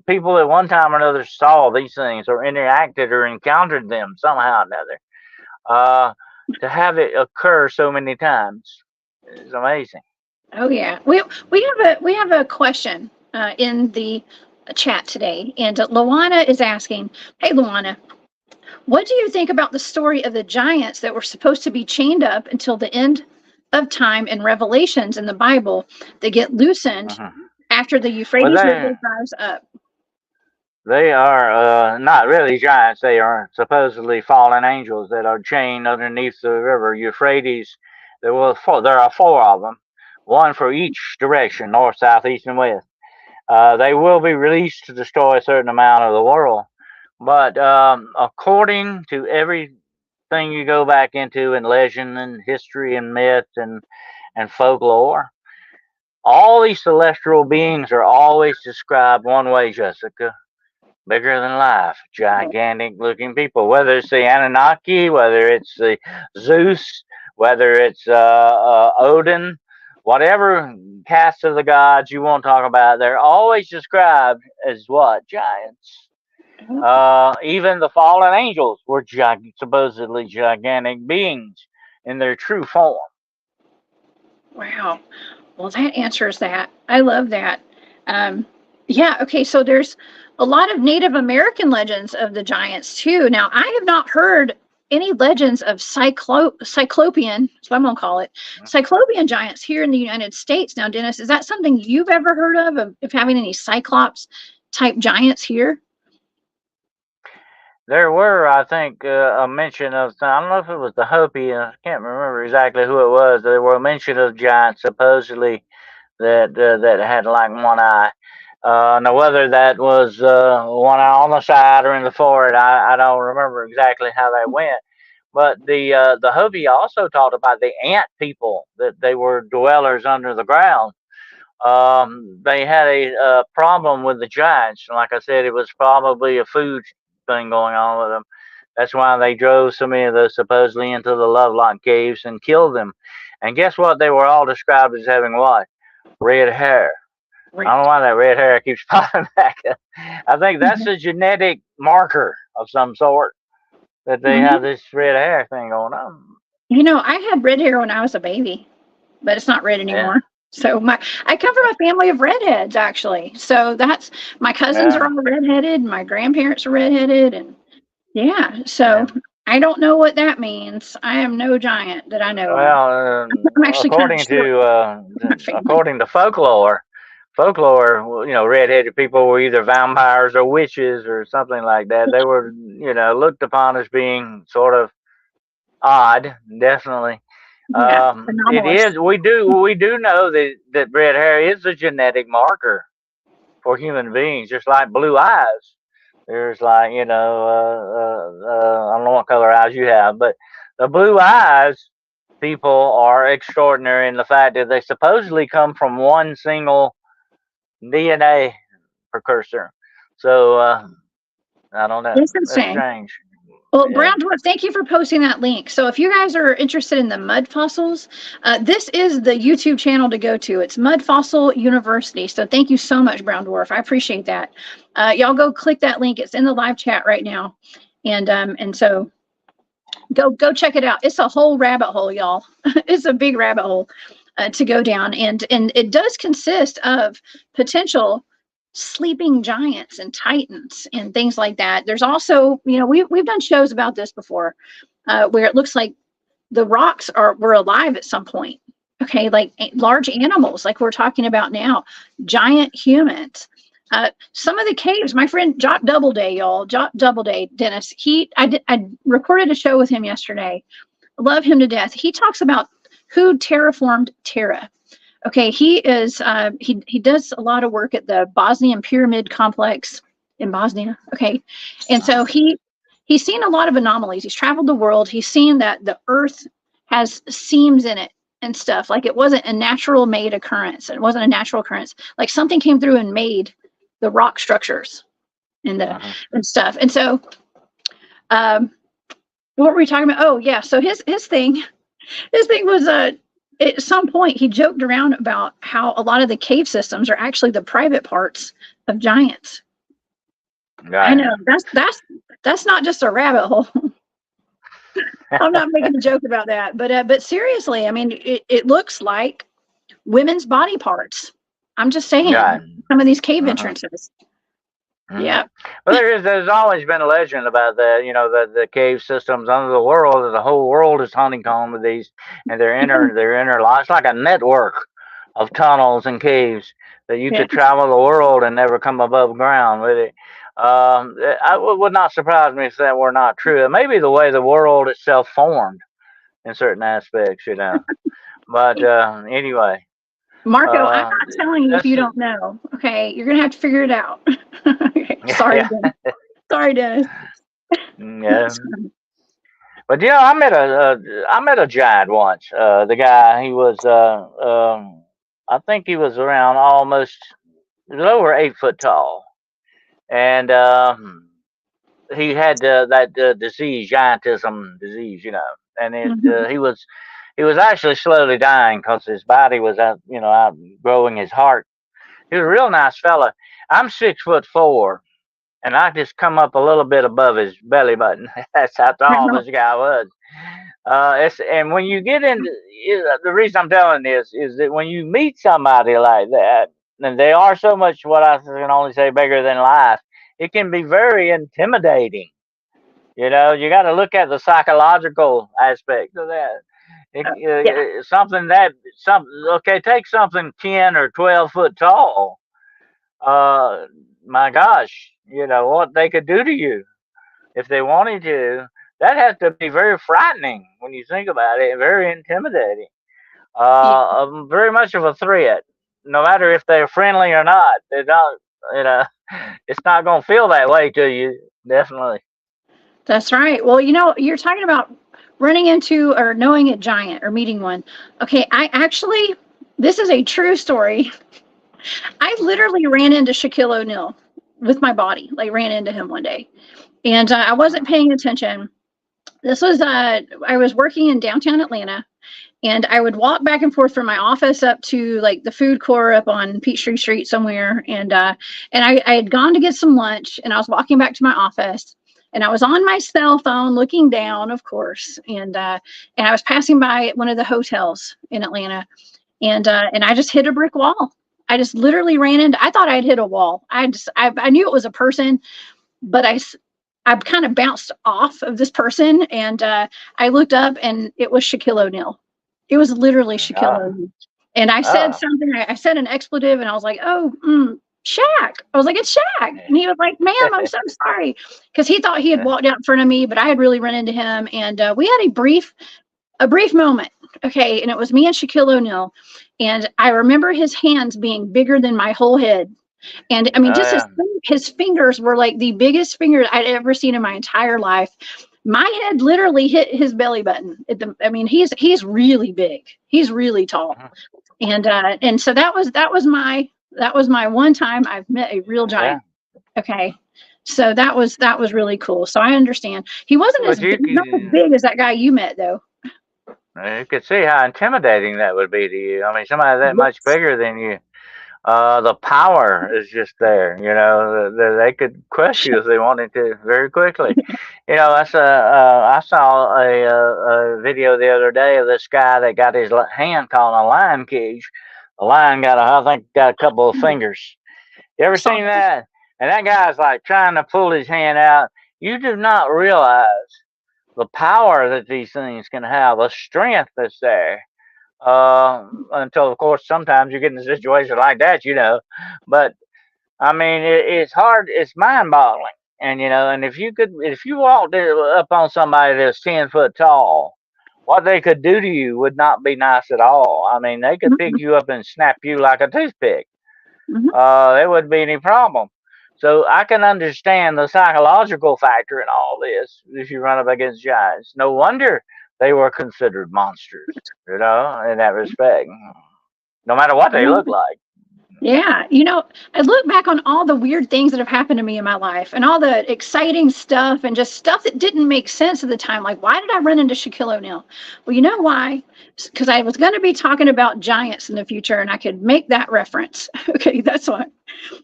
People at one time or another saw these things, or interacted, or encountered them somehow or another. To have it occur so many times is amazing. Oh yeah, we have a question in the chat today, and Luana is asking, "Hey Luana, what do you think about the story of the giants that were supposed to be chained up until the end of time in Revelations in the Bible? They get loosened after the Euphrates River dries up." They are not really giants. They are supposedly fallen angels that are chained underneath the river Euphrates. There are four of them, one for each direction, north, south, east, and west. They will be released to destroy a certain amount of the world. But according to everything you go back into in legend and history and myth and folklore, all these celestial beings are always described one way, Jessica: bigger than life, gigantic looking people. Whether it's the Annunaki, whether it's the Zeus, whether it's Odin, whatever cast of the gods you want to talk about, they're always described as what? Giants. Even the fallen angels were supposedly gigantic beings in their true form. Wow. Well, that answers that. I love that. Yeah, okay, so there's a lot of Native American legends of the giants too. Now, I have not heard any legends of Cyclopean, that's what I'm going to call it, Cyclopean giants here in the United States. Now, Dennis, is that something you've ever heard of having any Cyclops type giants here? There were, I think, a mention of, I don't know if it was the Hopi, I can't remember exactly who it was. There were a mention of giants supposedly that had like one eye. Now, whether that was one eye on the side or in the forehead, I don't remember exactly how that went. But the Hopi also talked about the ant people, that they were dwellers under the ground. They had a problem with the giants. Like I said, it was probably a food thing going on with them. That's why they drove so many of those supposedly into the Lovelock caves and killed them. And guess what? They were all described as having what? Red hair. I don't know why that red hair keeps popping back up. I think that's a genetic marker of some sort that they have this red hair thing going on. You know, I had red hair when I was a baby, but it's not red anymore. So I come from a family of redheads, actually. So that's my cousins are all redheaded, my grandparents are redheaded, and so I don't know what that means. I am no giant that I know. Well, I'm actually according to folklore, redheaded people were either vampires or witches or something like that. They were, looked upon as being sort of odd, definitely. It is. We do know that red hair is a genetic marker for human beings, just like blue eyes. There's like, I don't know what color eyes you have, but the blue eyes people are extraordinary in the fact that they supposedly come from one single DNA precursor. So I don't know. That's strange. Well, Brown Dwarf, thank you for posting that link. So if you guys are interested in the mud fossils, this is the YouTube channel to go to. It's Mud Fossil University. So thank you so much, Brown Dwarf. I appreciate that. Y'all go click that link. It's in the live chat right now. And so go check it out. It's a whole rabbit hole, y'all. It's a big rabbit hole to go down. And it does consist of potential sleeping giants and titans and things like that. There's also, we've done shows about this before, where it looks like the rocks were alive at some point. Okay, like large animals, like we're talking about now, giant humans. Some of the caves, my friend Jot Doubleday, y'all, Jot Doubleday, Dennis. I recorded a show with him yesterday. Love him to death. He talks about who terraformed Terra. Okay, he is he does a lot of work at the Bosnian Pyramid Complex in Bosnia. Okay, and so he's seen a lot of anomalies. He's traveled the world. He's seen that the Earth has seams in it and stuff. Like it wasn't a natural made occurrence. It wasn't a natural occurrence. Like something came through and made the rock structures and and stuff. And so, what were we talking about? Oh yeah, so his thing was at some point he joked around about how a lot of the cave systems are actually the private parts of giants. I know that's not just a rabbit hole. I'm not making a joke about that, but seriously, I mean, it looks like women's body parts. I'm just saying, some of these cave entrances. Yeah. Well, there's always been a legend about that, the cave systems under the world, the whole world is honeycombed with these, and they're inner lives. It's like a network of tunnels and caves that you could travel the world and never come above ground with it. Would not surprise me if that were not true. Maybe the way the world itself formed in certain aspects, you know. But anyway, Marco, I'm not telling you if that's you don't know. Okay, you're gonna have to figure it out. Okay. Sorry, yeah, Dennis. Sorry, Dennis. yeah. But you know, I met a giant once. The guy, he was I think he was around almost he was over 8 foot tall, and he had that disease, giantism disease, you know, and Mhm. he was actually slowly dying because his body was out, you know, outgrowing his heart. He was a real nice fella. I'm 6'4", and I just come up a little bit above his belly button. That's how tall this guy was. And when you get into the reason I'm telling this is that when you meet somebody like that, and they are so much what I can only say bigger than life, it can be very intimidating. You know, you got to look at the psychological aspect of that. Yeah. Something that okay, take something 10 or 12 foot tall. Uh, my gosh, you know what they could do to you if they wanted to. That has to be very frightening when you think about it. Very intimidating. Yeah. Very much of a threat. No matter if they're friendly or not, they're not. You know, it's not going to feel that way to you. Definitely. That's right. Well, you know, you're talking about running into or knowing a giant or meeting one. Okay, I actually, this is a true story. I literally ran into Shaquille O'Neal with my body, like ran into him one day. And I wasn't paying attention. This was, I was working in downtown Atlanta, and I would walk back and forth from my office up to like the food court up on Peachtree Street somewhere. And I had gone to get some lunch, and I was walking back to my office, and I was on my cell phone looking down, of course. And I was passing by one of the hotels in Atlanta, and I just hit a brick wall. I just literally ran into. I thought I'd hit a wall. I knew it was a person, but I kind of bounced off of this person, and I looked up, and it was Shaquille O'Neal. It was literally Shaquille Oh, O'Neal. And I said oh, something. I said an expletive, and I was like, "Oh, Shaq." I was like, "It's Shaq," and he was like, "Ma'am, I'm so sorry," because he thought he had walked out in front of me, but I had really run into him, and we had a brief moment. Okay, and it was me and Shaquille O'Neal, and I remember his hands being bigger than my whole head. And I mean, oh just yeah. his fingers were like the biggest fingers I'd ever seen in my entire life. My head literally hit his belly button. I mean, he's really big. He's really tall. Mhm. And so that was my one time I've met a real Yeah. giant. Okay. So that was really cool. So I understand. He wasn't But not as big as that guy you met though. you could see how intimidating that would be to you. I mean, somebody that much Yes. bigger than you. The power is just there. You know, they could crush you if they wanted to very quickly. You know, I saw a video the other day of this guy that got his hand caught in a lion cage. The lion I think, got a couple of fingers. You I ever saw seen that. that? And that guy's like trying to pull his hand out. You do not realize the power that these things can have, the strength that's there until of course sometimes you get in a situation like that, you know. But I mean, it's hard, it's mind-boggling. And you know, and if you walked up on somebody that's 10 foot tall, what they could do to you would not be nice at all. I mean, they could pick Mhm, you up and snap you like a toothpick. mhm. There wouldn't be any problem. So I can understand the psychological factor in all this if you run up against giants. No wonder they were considered monsters, you know, in that respect, no matter what they look like. Yeah, I look back on all the weird things that have happened to me in my life and all the exciting stuff and just stuff that didn't make sense at the time. Like, why did I run into Shaquille O'Neal? Well, you know why? Because I was going to be talking about giants in the future and I could make that reference. Okay, that's why.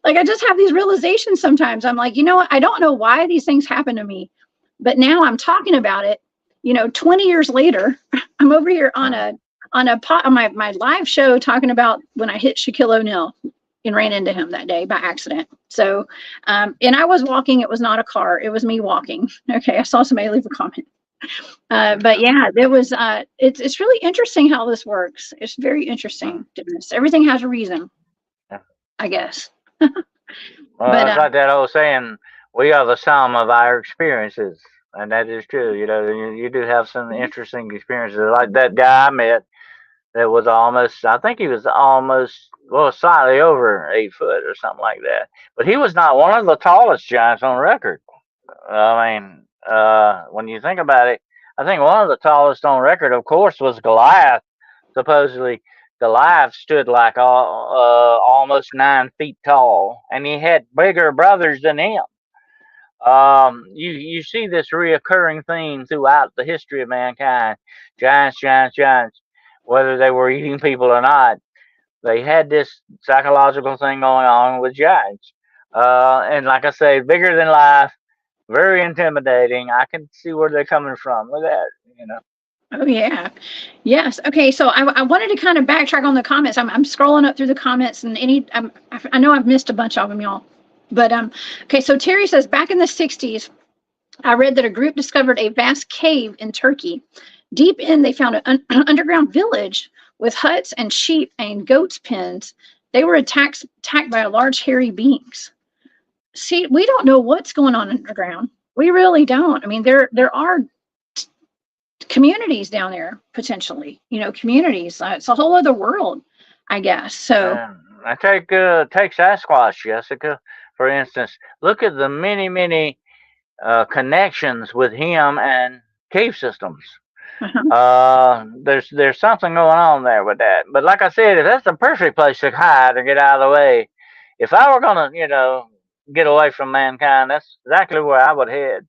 Like, I just have these realizations sometimes. I'm like, you know what? I don't know why these things happen to me, but now I'm talking about it. 20 years later, I'm over here on Mm. my live show talking about when I hit Shaquille O'Neal and ran into him that day by accident. So, and I was walking. It was not a car. It was me walking. Okay, I saw somebody leave a comment. But yeah, there was. It's really interesting how this works. It's very Mm. interesting. Dennis. Everything has a reason, Yeah. I guess. Well, But it's like that old saying, we are the sum of our experiences, and that is true. You do have some interesting experiences, like that guy I met that was almost, I think he was almost, well, slightly over 8 foot or something like that. But he was not one of the tallest giants on record. I mean, when you think about it, I think one of the tallest on record, of course, was Goliath. Supposedly, Goliath stood like almost 9 feet tall, and he had bigger brothers than him. You see this reoccurring theme throughout the history of mankind: giants, giants, giants. Whether they were eating people or not, they had this psychological thing going on with giants. And like I say, bigger than life, very intimidating. I can see where they're coming from with that. Oh yeah, yes. Okay, so I wanted to kind of backtrack on the comments. I'm scrolling up through the comments, and I know I've missed a bunch of them, y'all. But okay. So Terry says, back in the '60s, I read that a group discovered a vast cave in Turkey. Deep in, they found an underground village with huts and sheep and goats' pens. They were attacked by large hairy beings. See, we don't know what's going on underground. We really don't. I mean, there are communities down there potentially. Communities. It's a whole other world, I guess. So I take Sasquatch, Jessica, for instance. Look at the many connections with him and cave systems. There's something going on there with that. But like I said, if that's the perfect place to hide and get out of the way, if I were gonna, get away from mankind, that's exactly where I would head.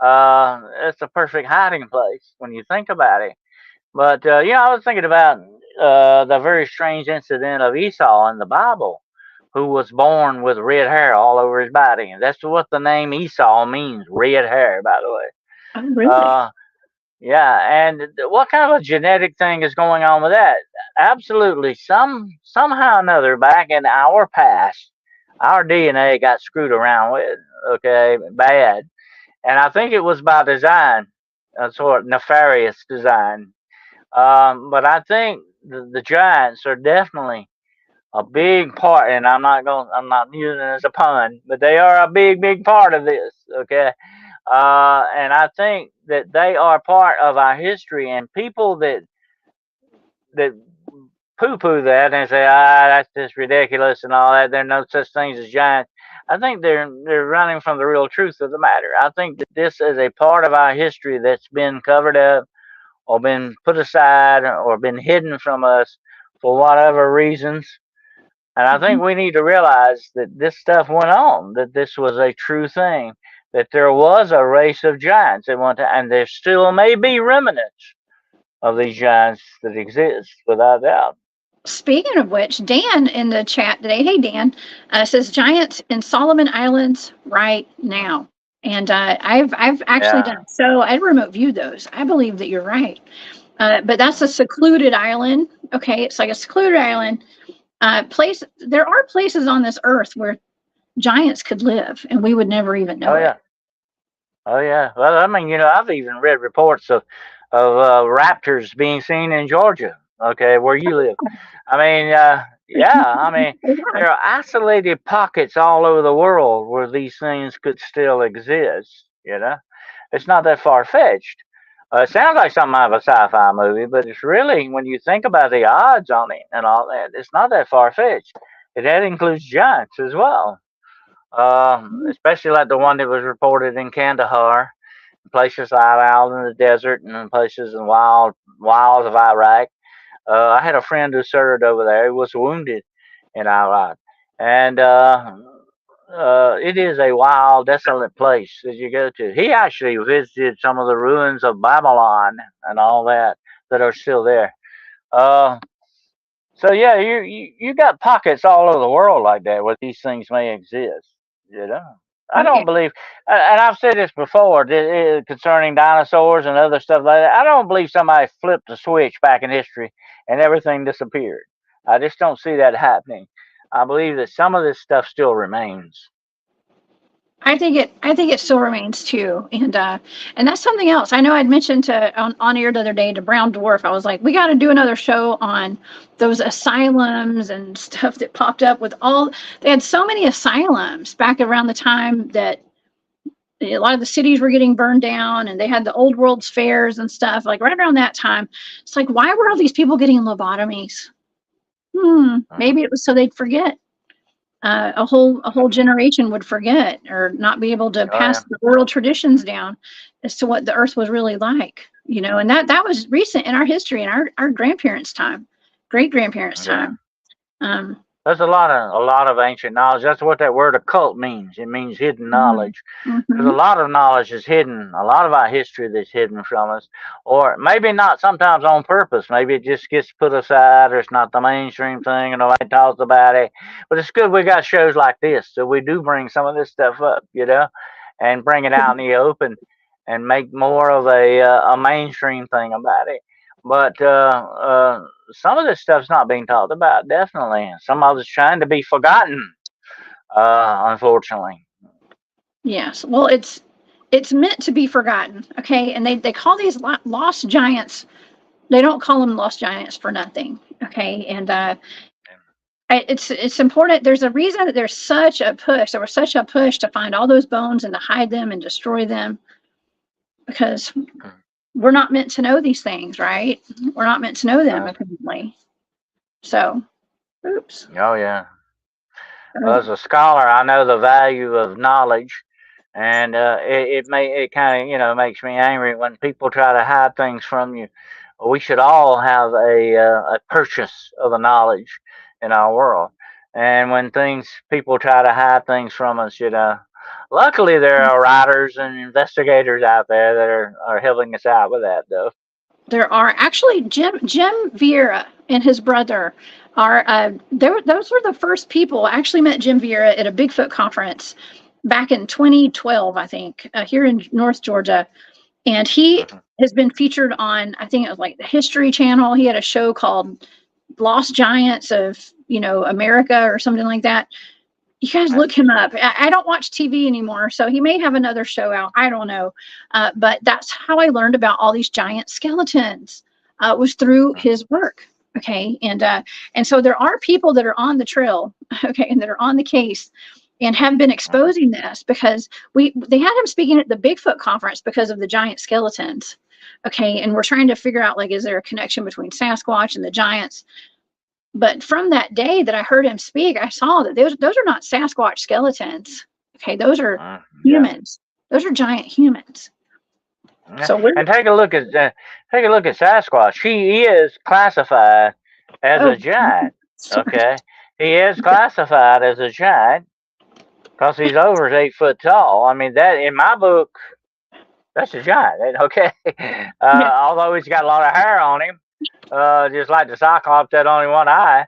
It's a perfect hiding place when you think about it. But I was thinking about the very strange incident of Esau in the Bible, who was born with red hair all over his body, and that's what the name Esau means, red hair, by the way. Oh, really? Yeah, and what kind of a genetic thing is going on with that? Absolutely, somehow or another, back in our past, our DNA got screwed around with. Okay, bad, and I think it was by design, a sort of nefarious design. But I think the giants are definitely a big part, and I'm not using it as a pun, but they are a big part of this. Okay, and I think that they are part of our history, and people that poo-poo that and say, that's just ridiculous and all that. There are no such things as giants. I think they're running from the real truth of the matter. I think that this is a part of our history that's been covered up or been put aside or been hidden from us for whatever reasons. And I think we need to realize that this stuff went on, that this was a true thing, that there was a race of giants at one time, and there still may be remnants of these giants that exist, without doubt. Speaking of which, Dan in the chat today, hey Dan, says giants in Solomon Islands right now. And I've actually done so. I remote viewed those. I believe that you're right. But that's a secluded island. Okay, it's like a secluded island place. There are places on this earth where giants could live, and we would never even know it. Oh yeah. Well, I mean, I've even read reports of raptors being seen in Georgia. Okay, where you live. I mean, yeah. I mean, there are isolated pockets all over the world where these things could still exist. It's not that far fetched. It sounds like something out of a sci-fi movie, but it's really, when you think about the odds on it and all that, it's not that far fetched. That includes giants as well. Especially like the one that was reported in Kandahar, places out in the desert, and places in wilds of Iraq. I had a friend who served over there. He was wounded in Iraq, and it is a wild, desolate place that you go to. He actually visited some of the ruins of Babylon and all that are still there. So yeah, you got pockets all over the world like that where these things may exist. I don't believe, and I've said this before concerning dinosaurs and other stuff like that. I don't believe somebody flipped a switch back in history and everything disappeared. I just don't see that happening. I believe that some of this stuff still remains. I think it still remains too, and that's something else. I know I'd mentioned on air the other day to Brown Dwarf. I was like, we got to do another show on those asylums and stuff that popped up with all. They had so many asylums back around the time that a lot of the cities were getting burned down, and they had the old world's fairs and stuff, like right around that time. It's like, why were all these people getting lobotomies? Maybe it was so they'd forget. A whole generation would forget or not be able to pass the oral traditions down as to what the earth was really like, and that was recent in our history, in our grandparents' time, great grandparents' time. There's a lot of ancient knowledge. That's what that word occult means. It means hidden knowledge. Because a lot of knowledge is hidden. A lot of our history that's hidden from us, or maybe not sometimes on purpose. Maybe it just gets put aside, or it's not the mainstream thing, and nobody talks about it. But it's good we got shows like this, so we do bring some of this stuff up, and bring it out in the open, and make more of a mainstream thing about it. But some of this stuff's not being talked about, definitely. Some of it's trying to be forgotten, unfortunately. Yes. Well, it's meant to be forgotten, okay? And they call these lost giants. They don't call them lost giants for nothing, okay? And it's important. There's a reason that there's such a push. There was such a push to find all those bones and to hide them and destroy them, because we're not meant to know these things, right? We're not meant to know them, apparently. So, oops. Oh, yeah. Well, as a scholar, I know the value of knowledge, and it kind of makes me angry when people try to hide things from you. We should all have a purchase of the knowledge in our world, and when people try to hide things from us, luckily there are writers and investigators out there that are helping us out with that, though. There are actually Jim Vieira and his brother are those were the first people. I actually met Jim Vieira at a Bigfoot conference back in 2012, I think, here in North Georgia, and he has been featured on, I think it was like the History Channel. He had a show called Lost Giants of America or something like that. You guys look him up. I don't watch TV anymore, so he may have another show out. I don't know. But that's how I learned about all these giant skeletons, was through his work. Okay. And so there are people that are on the trail, okay, and that are on the case and have been exposing this, because they had him speaking at the Bigfoot conference because of the giant skeletons. Okay. And we're trying to figure out, like, is there a connection between Sasquatch and the giants? But from that day that I heard him speak, I saw that those are not Sasquatch skeletons. Okay, those are humans. Those are giant humans. So and take a look at Sasquatch. He is classified as a giant. Okay, he is classified as a giant because he's over 8 foot tall. I mean, that in my book, that's a giant. Okay, although he's got a lot of hair on him. Just like the Cyclops had only one eye,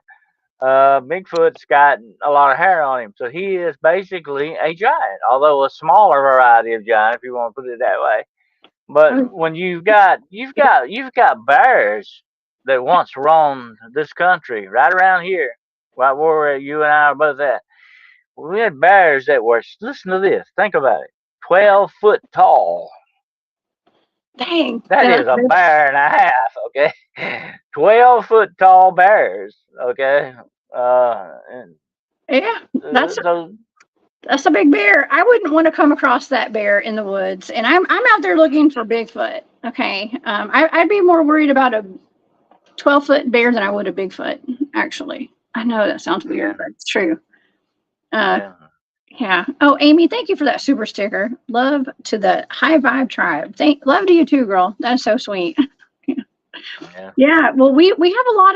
Bigfoot's got a lot of hair on him, so he is basically a giant, although a smaller variety of giant, if you want to put it that way. But when you've got bears that once roamed this country, right around here, right where you and I are both at, we had bears that were, listen to this, think about it, 12 foot tall. Dang. That is a bear and a half, okay? 12 foot tall bears, okay? Yeah, that's a big bear. I wouldn't want to come across that bear in the woods, and I'm out there looking for Bigfoot. Okay, I'd be more worried about a 12-foot bear than I would a Bigfoot. Actually, I know that sounds weird, but it's true. Yeah. Oh, Amy, thank you for that super sticker. Love to the High Vibe Tribe. Love to you too, girl. That's so sweet. Yeah. Well, we have a lot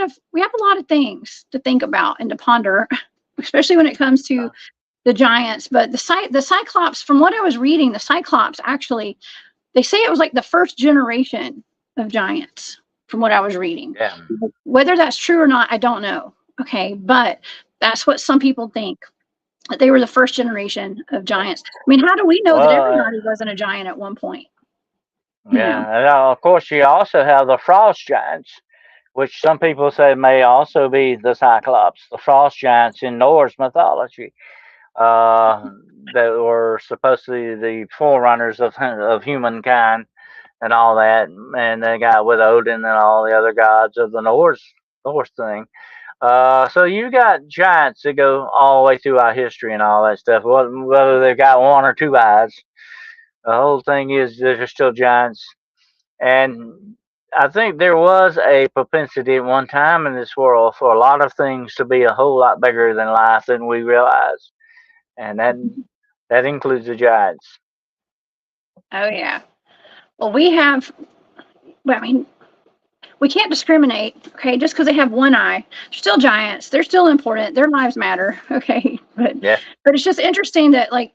of things to think about and to ponder, especially when it comes to the giants. But the Cyclops, from what I was reading, the Cyclops actually, they say it was like the first generation of giants, from what I was reading. Yeah. Whether that's true or not, I don't know. Okay, but that's what some people think. That they were the first generation of giants. I mean, how do we know that everybody wasn't a giant at one point? Yeah, and of course you also have the frost giants, which some people say may also be the Cyclops, the frost giants in Norse mythology, that were supposed to be the forerunners of humankind and all that, and they got with Odin and all the other gods of the Norse thing. So you got giants that go all the way through our history and all that stuff, whether they've got 1 or 2 eyes. The whole thing is there's still giants, and I think there was a propensity at one time in this world for a lot of things to be a whole lot bigger than life than we realize, and that includes the giants. Oh yeah. Well, well, I mean, we can't discriminate, okay? Just because they have one eye, they're still giants. They're still important. Their lives matter, okay? Yeah. But it's just interesting that like,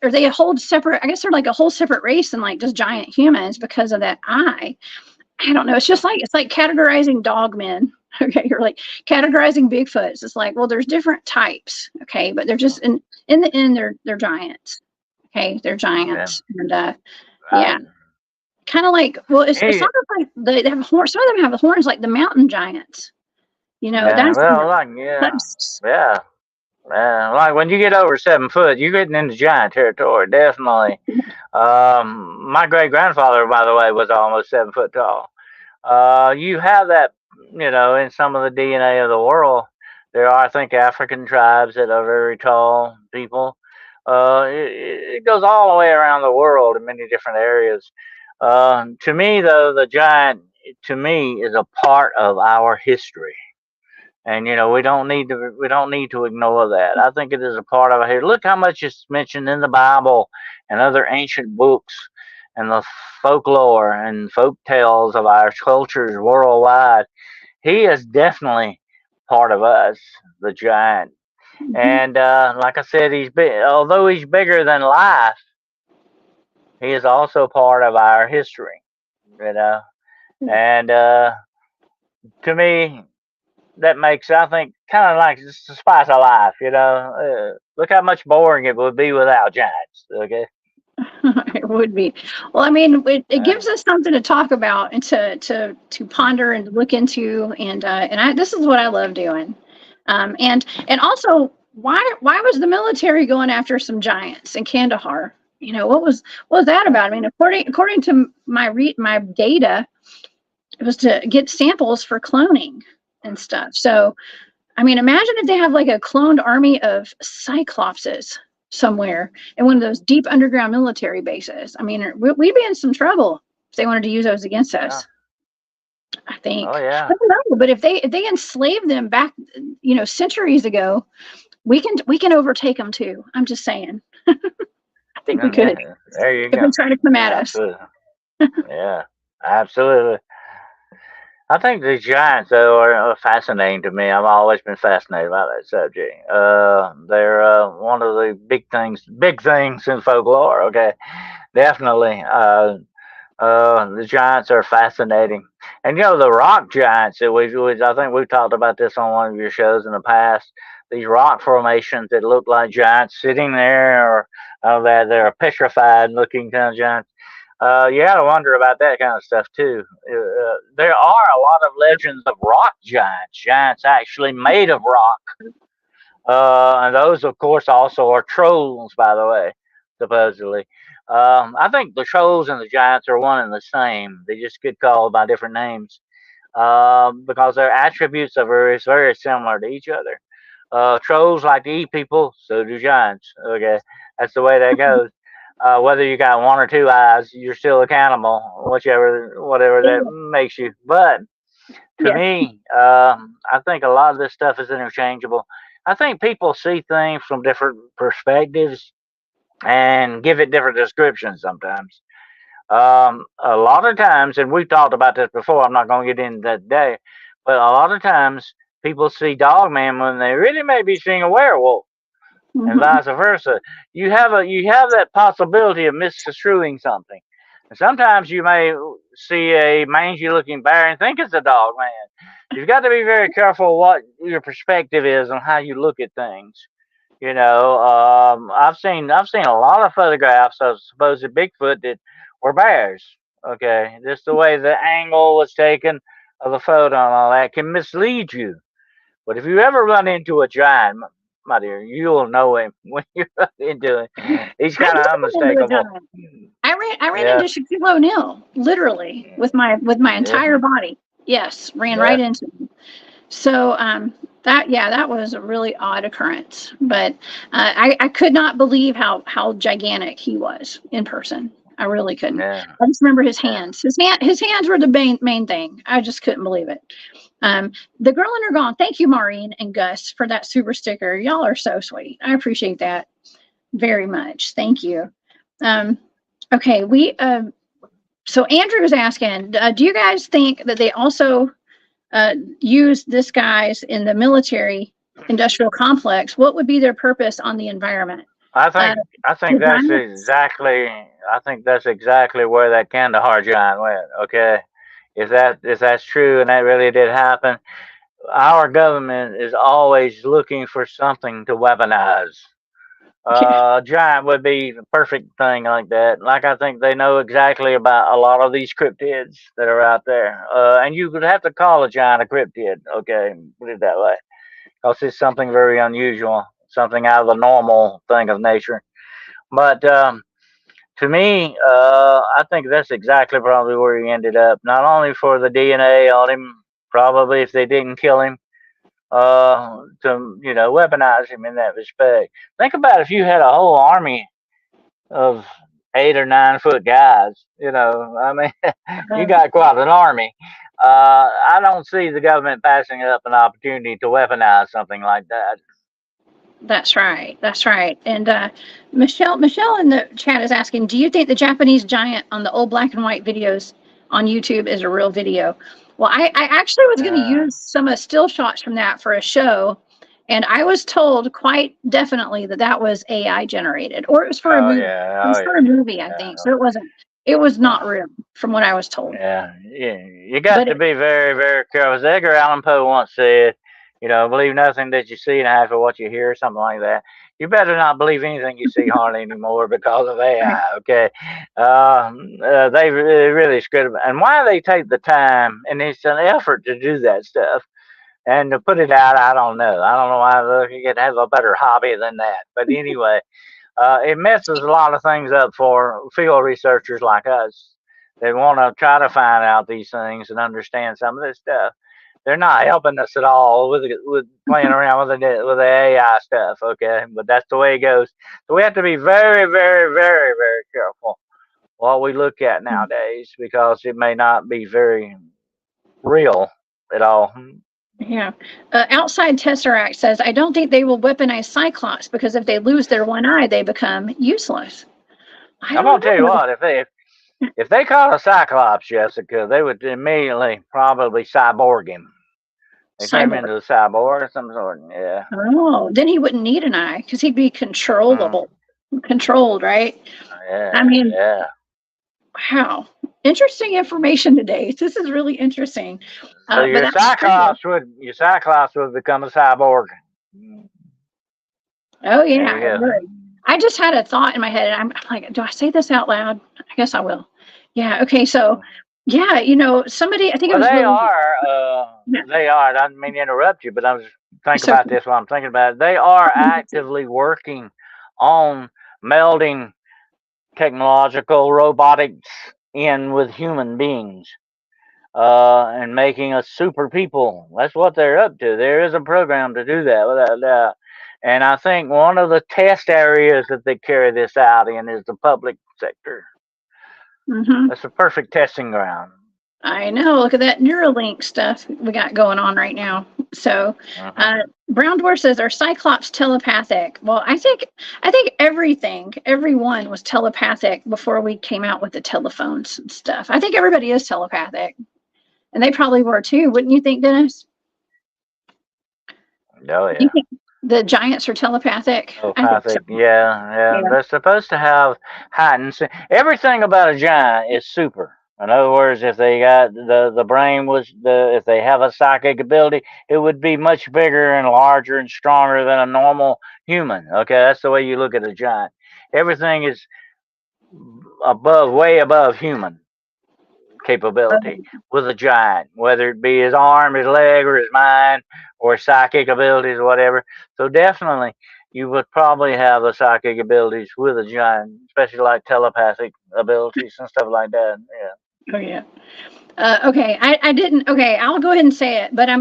are they a whole separate? I guess they're like a whole separate race and like just giant humans because of that eye. I don't know. It's like categorizing dogmen. Okay, or like categorizing Bigfoots. It's like, well, there's different types, okay, but they're just in the end they're giants. Okay, they're Yeah. giants, and yeah, Right. kind of like, well, it's Hey, not like they have horns. Some of them have horns like the mountain giants. You know, yeah. that's Well, like yeah. Like when you get over 7 foot, you're getting into giant territory, definitely. My great grandfather, by the way, was almost 7 foot tall. You have that, in some of the DNA of the world. There are, I think, African tribes that are very tall people. It goes all the way around the world in many different areas. To me, though, the giant, to me, is a part of our history. And we don't need to ignore that. I think it is a part of it. Here, look how much is mentioned in the Bible and other ancient books, and the folklore and folk tales of our cultures worldwide. He is definitely part of us, the giant. And like I said, he's big. Although he's bigger than life, he is also part of our history. You know, and to me, that makes, I think, kind of like just the spice of life. Look how much boring it would be without giants. Okay. it would be. Well, I mean, it Uh, gives us something to talk about and to ponder and look into, and this is what I love doing. And also, why was the military going after some giants in Kandahar? What was that about? I mean, according to my data, it was to get samples for cloning and stuff. So, I mean, imagine if they have like a cloned army of Cyclopses somewhere in one of those deep underground military bases. I mean, we'd be in some trouble if they wanted to use those against yeah. us. I Oh think. I yeah. don't know, but if they enslaved them back, centuries ago, we can overtake them too. I'm just saying. I think we Yeah. could There you if they go. try to come at us. Absolutely. Yeah. Absolutely. I think the giants, though, are fascinating to me. I've always been fascinated by that subject. They're one of the big things in folklore. Okay, definitely. The giants are fascinating, and the rock giants that I think we've talked about this on one of your shows in the past. These rock formations that look like giants sitting there, or that they're petrified looking kind of giants. You got to wonder about that kind of stuff too. There are a lot of legends of rock giants, giants actually made of rock, and those, of course, also are trolls, by the way, supposedly. I think the trolls and the giants are one and the same. They just get called by different names because their attributes are very, very similar to each other. Trolls like to eat people, so do giants. Okay, that's the way that goes. Whether you got one or two eyes, you're still a cannibal, whatever that makes you. But to Yes. me, I think a lot of this stuff is interchangeable. I think people see things from different perspectives and give it different descriptions sometimes. A lot of times, and we've talked about this before, I'm not going to get into that today, but a lot of times people see Dogman when they really may be seeing a werewolf, and Mhm. vice versa. You have that possibility of misconstruing something. And sometimes you may see a mangy looking bear and think it's a dog man. You've got to be very careful what your perspective is on how you look at things. I've seen a lot of photographs of supposed Bigfoot that were bears. Okay, just the way the angle was taken of the photo and all that can mislead you. But if you ever run into a giant, my dear, you'll know him when you run into him. He's I kind of did run into a unmistakable. giant. I ran Yeah, into Shaquille O'Neal literally with my yeah, entire body. Yes, ran right yeah, into him. So That was a really odd occurrence. But I could not believe how gigantic he was in person. I really couldn't. Yeah. I just remember his hands. His hands were the main thing. I just couldn't believe it. The girl in her gone. Thank you, Maureen and Gus, for that super sticker. Y'all are so sweet. I appreciate that very much. Thank you. Okay, so Andrew was asking, do you guys think that they also use this guys in the military industrial complex? What would be their purpose on the environment? I think that's exactly where that Kandahar giant went. Okay, if that's true and that really did happen, our government is always looking for something to weaponize. Giant would be the perfect thing like that. Like, I think they know exactly about a lot of these cryptids that are out there. And you would have to call a giant a cryptid, okay, put it that way. Because it's something very unusual, something out of the normal thing of nature. But to me, I think that's exactly probably where he ended up. Not only for the DNA on him, probably if they didn't kill him, to weaponize him in that respect. Think about if you had a whole army of 8 or 9 foot guys. I mean, you got quite an army. I don't see the government passing up an opportunity to weaponize something like that. That's right. That's right. And Michelle in the chat is asking, do you think the Japanese giant on the old black and white videos on YouTube is a real video? Well, I actually was going to use some of still shots from that for a show, and I was told quite definitely that was AI generated, or it was for a movie. It was for a movie, I think. So it wasn't. It was not real, from what I was told. Yeah. You got to be very, very careful. As Edgar Allan Poe once said, believe nothing that you see and half of what you hear, something like that. You better not believe anything you see hardly anymore because of AI. Okay, they really screwed. And why they take the time, and it's an effort to do that stuff and to put it out, I don't know. I don't know why they could have a better hobby than that. But anyway, it messes a lot of things up for field researchers like us. They want to try to find out these things and understand some of this stuff. They're not helping us at all with playing around with the AI stuff, okay? But that's the way it goes. So we have to be very, very, very, very careful what we look at nowadays, because it may not be very real at all. Yeah. Outside Tesseract says, I don't think they will weaponize Cyclops, because if they lose their one eye, they become useless. I'm going to tell you what, if they caught a Cyclops, Jessica, they would immediately probably cyborg him. They turn him into a cyborg or some sort. Yeah. Oh, then he wouldn't need an eye because he'd be controlled, right? Yeah. I mean, yeah. Wow. Interesting information today. This is really interesting. So your Cyclops would become a cyborg. Oh yeah. I just had a thought in my head, and I'm like, do I say this out loud? I guess I will. Yeah. Okay. So, yeah, somebody, I think it was. They are. I didn't mean to interrupt you, but I was thinking about this while I'm thinking about it. They are actively working on melding technological robotics in with human beings, and making us super people. That's what they're up to. There is a program to do that, without doubt. And I think one of the test areas that they carry this out in is the public sector. That's a perfect testing ground. I know. Look at that Neuralink stuff we got going on right now. So, Brown Dwarf says, "Are Cyclops telepathic?" Well, I think everyone was telepathic before we came out with the telephones and stuff. I think everybody is telepathic, and they probably were too. Wouldn't you think, Dennis? Oh yeah. The giants are telepathic. Telepathic, yeah. They're supposed to have heightened. Everything about a giant is super. In other words, if they got the brain if they have a psychic ability, it would be much bigger and larger and stronger than a normal human. Okay, that's the way you look at a giant. Everything is way above human capability with a giant, whether it be his arm, his leg, or his mind, or psychic abilities, or whatever. So definitely, you would probably have the psychic abilities with a giant, especially like telepathic abilities and stuff like that. Yeah. Oh yeah. Okay, I didn't. Okay, I'll go ahead and say it, but I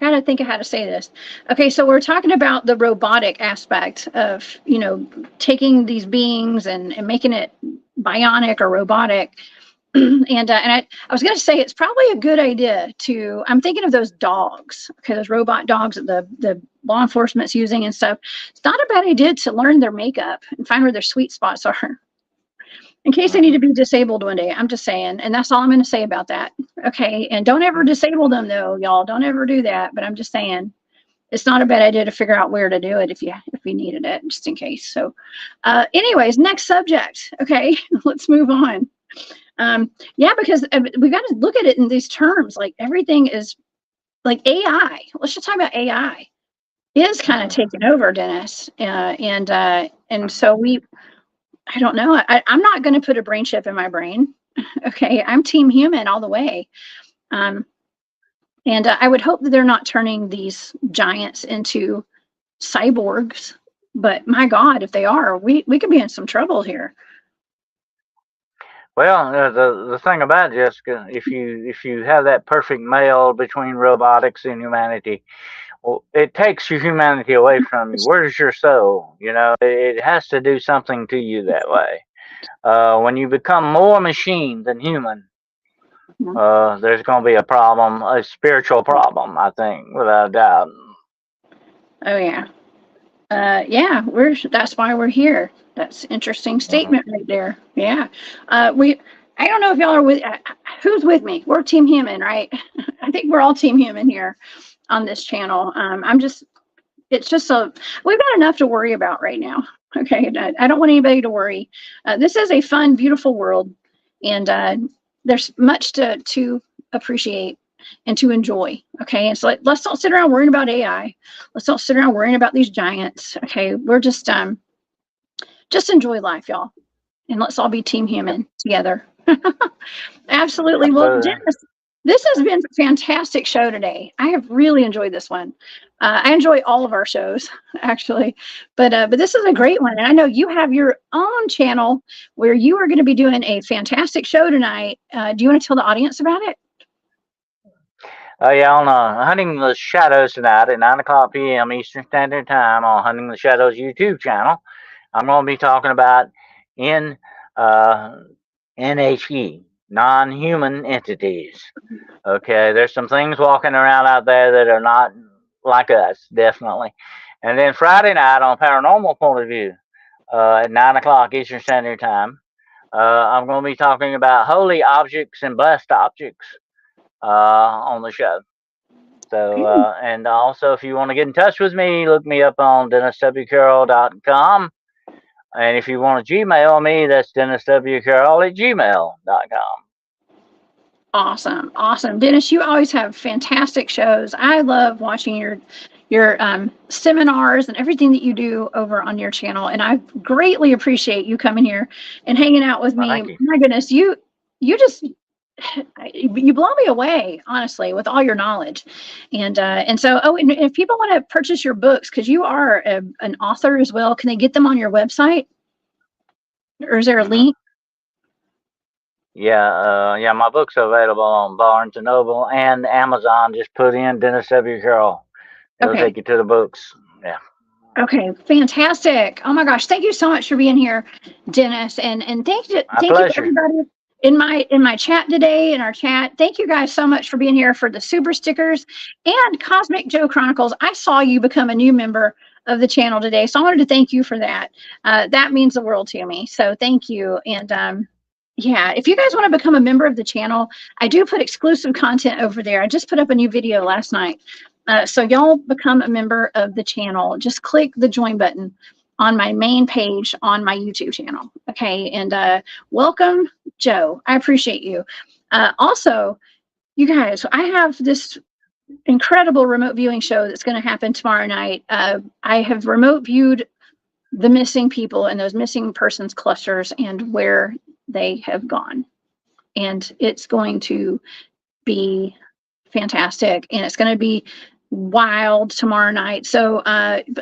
gotta think of how to say this. Okay, so we're talking about the robotic aspect of, taking these beings and making it bionic or robotic. And I was gonna say it's probably a good idea to. I'm thinking of those dogs, okay, those robot dogs that the law enforcement's using and stuff. It's not a bad idea to learn their makeup and find where their sweet spots are in case they need to be disabled one day. I'm just saying, and that's all I'm going to say about that. Okay, and don't ever disable them though, y'all. Don't ever do that. But I'm just saying, it's not a bad idea to figure out where to do it if you needed it, just in case. So, anyways, next subject. Okay, let's move on. Yeah, because we got to look at it in these terms. Like everything is like AI. Let's just talk about AI. Is kind of taking over, Dennis, and so I don't know. I'm not going to put a brain chip in my brain. Okay, I'm team human all the way. And I would hope that they're not turning these giants into cyborgs. But my God, if they are, we could be in some trouble here. Well, the thing about it, Jessica, if you have that perfect meld between robotics and humanity, well, it takes your humanity away from you. Where's your soul? It has to do something to you that way. When you become more machine than human, there's going to be a problem, a spiritual problem, I think, without a doubt. Oh yeah, yeah. That's why we're here. That's an interesting statement right there. Yeah, I don't know if y'all are with. Who's with me? We're Team Human, right? I think we're all Team Human here on this channel. It's just we've got enough to worry about right now. Okay, I don't want anybody to worry. This is a fun, beautiful world, and there's much to appreciate and to enjoy. Okay, and so let's not sit around worrying about AI. Let's not sit around worrying about these giants. Okay, we're just enjoy life, y'all, and let's all be Team Human together. Absolutely. Well, Dennis, this has been a fantastic show today. I have really enjoyed this one. I enjoy all of our shows, actually, but this is a great one. And I know you have your own channel where you are going to be doing a fantastic show tonight. Do you want to tell the audience about it? Yeah, on Hunting the Shadows tonight at 9 p.m. Eastern Standard Time on Hunting the Shadows YouTube channel. I'm going to be talking about NHE, non-human entities. Okay, there's some things walking around out there that are not like us, definitely. And then Friday night on Paranormal Point of View at 9 Eastern Standard Time, I'm going to be talking about holy objects and blessed objects on the show. So, and also if you want to get in touch with me, look me up on DennisWCarroll.com. And if you want to Gmail me, that's DennisWCarroll@gmail.com. Awesome. Dennis, you always have fantastic shows. I love watching your seminars and everything that you do over on your channel. And I greatly appreciate you coming here and hanging out with me. My goodness, you blow me away, honestly, with all your knowledge. And so, and if people want to purchase your books, because you are an author as well, can they get them on your website? Or is there a link? Yeah, my book's available on Barnes & Noble and Amazon. Just put in Dennis W. Carroll. It'll take you to the books. Yeah. Okay, fantastic. Oh my gosh, thank you so much for being here, Dennis. And thank you everybody in my chat today, in our chat. Thank you guys so much for being here for the super stickers and Cosmic Joe Chronicles. I saw you become a new member of the channel today, so I wanted to thank you for that. That means the world to me. So thank you. And yeah, if you guys want to become a member of the channel, I do put exclusive content over there. I just put up a new video last night. So y'all become a member of the channel. Just click the join button on my main page on my YouTube channel. Okay, and welcome, Joe. I appreciate you. Also, you guys, I have this incredible remote viewing show that's going to happen tomorrow night. I have remote viewed the missing people and those missing persons clusters and where they have gone. And it's going to be fantastic. And it's going to be wild tomorrow night. So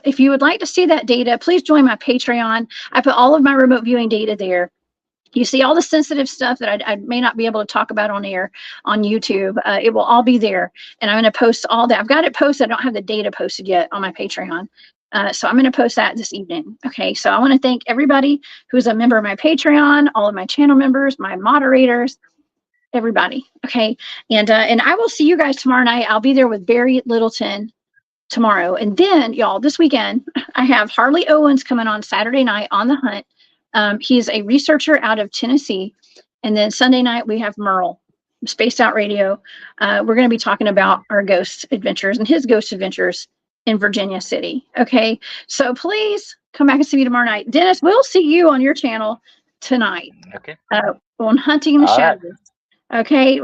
if you would like to see that data, please join my Patreon. I put all of my remote viewing data there. You see all the sensitive stuff that I may not be able to talk about on air on YouTube. It will all be there. And I'm going to post all that. I've got it posted. I don't have the data posted yet on my Patreon. So I'm going to post that this evening. Okay. So I want to thank everybody who's a member of my Patreon, all of my channel members, my moderators, everybody. Okay. And I will see you guys tomorrow night. I'll be there with Barry Littleton tomorrow. And then, y'all, this weekend, I have Harley Owens coming on Saturday night on The Hunt. He's a researcher out of Tennessee. And then Sunday night, we have Merle, Spaced Out Radio. We're going to be talking about our ghost adventures and his ghost adventures in Virginia City. Okay. So please come back and see me tomorrow night. Dennis, we'll see you on your channel tonight. Okay. On Hunting in the Shadows. Right. Okay.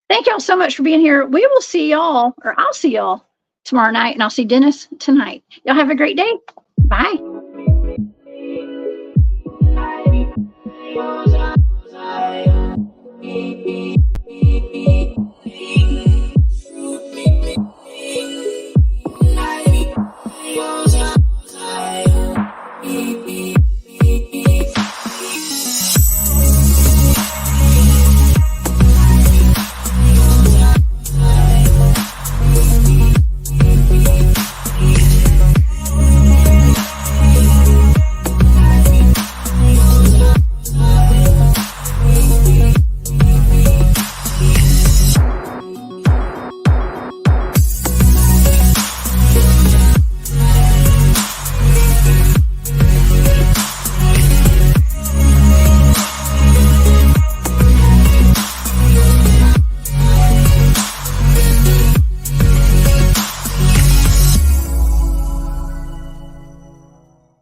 Thank y'all so much for being here. We will see y'all, or I'll see y'all tomorrow night, and I'll see Dennis tonight. Y'all have a great day. Bye.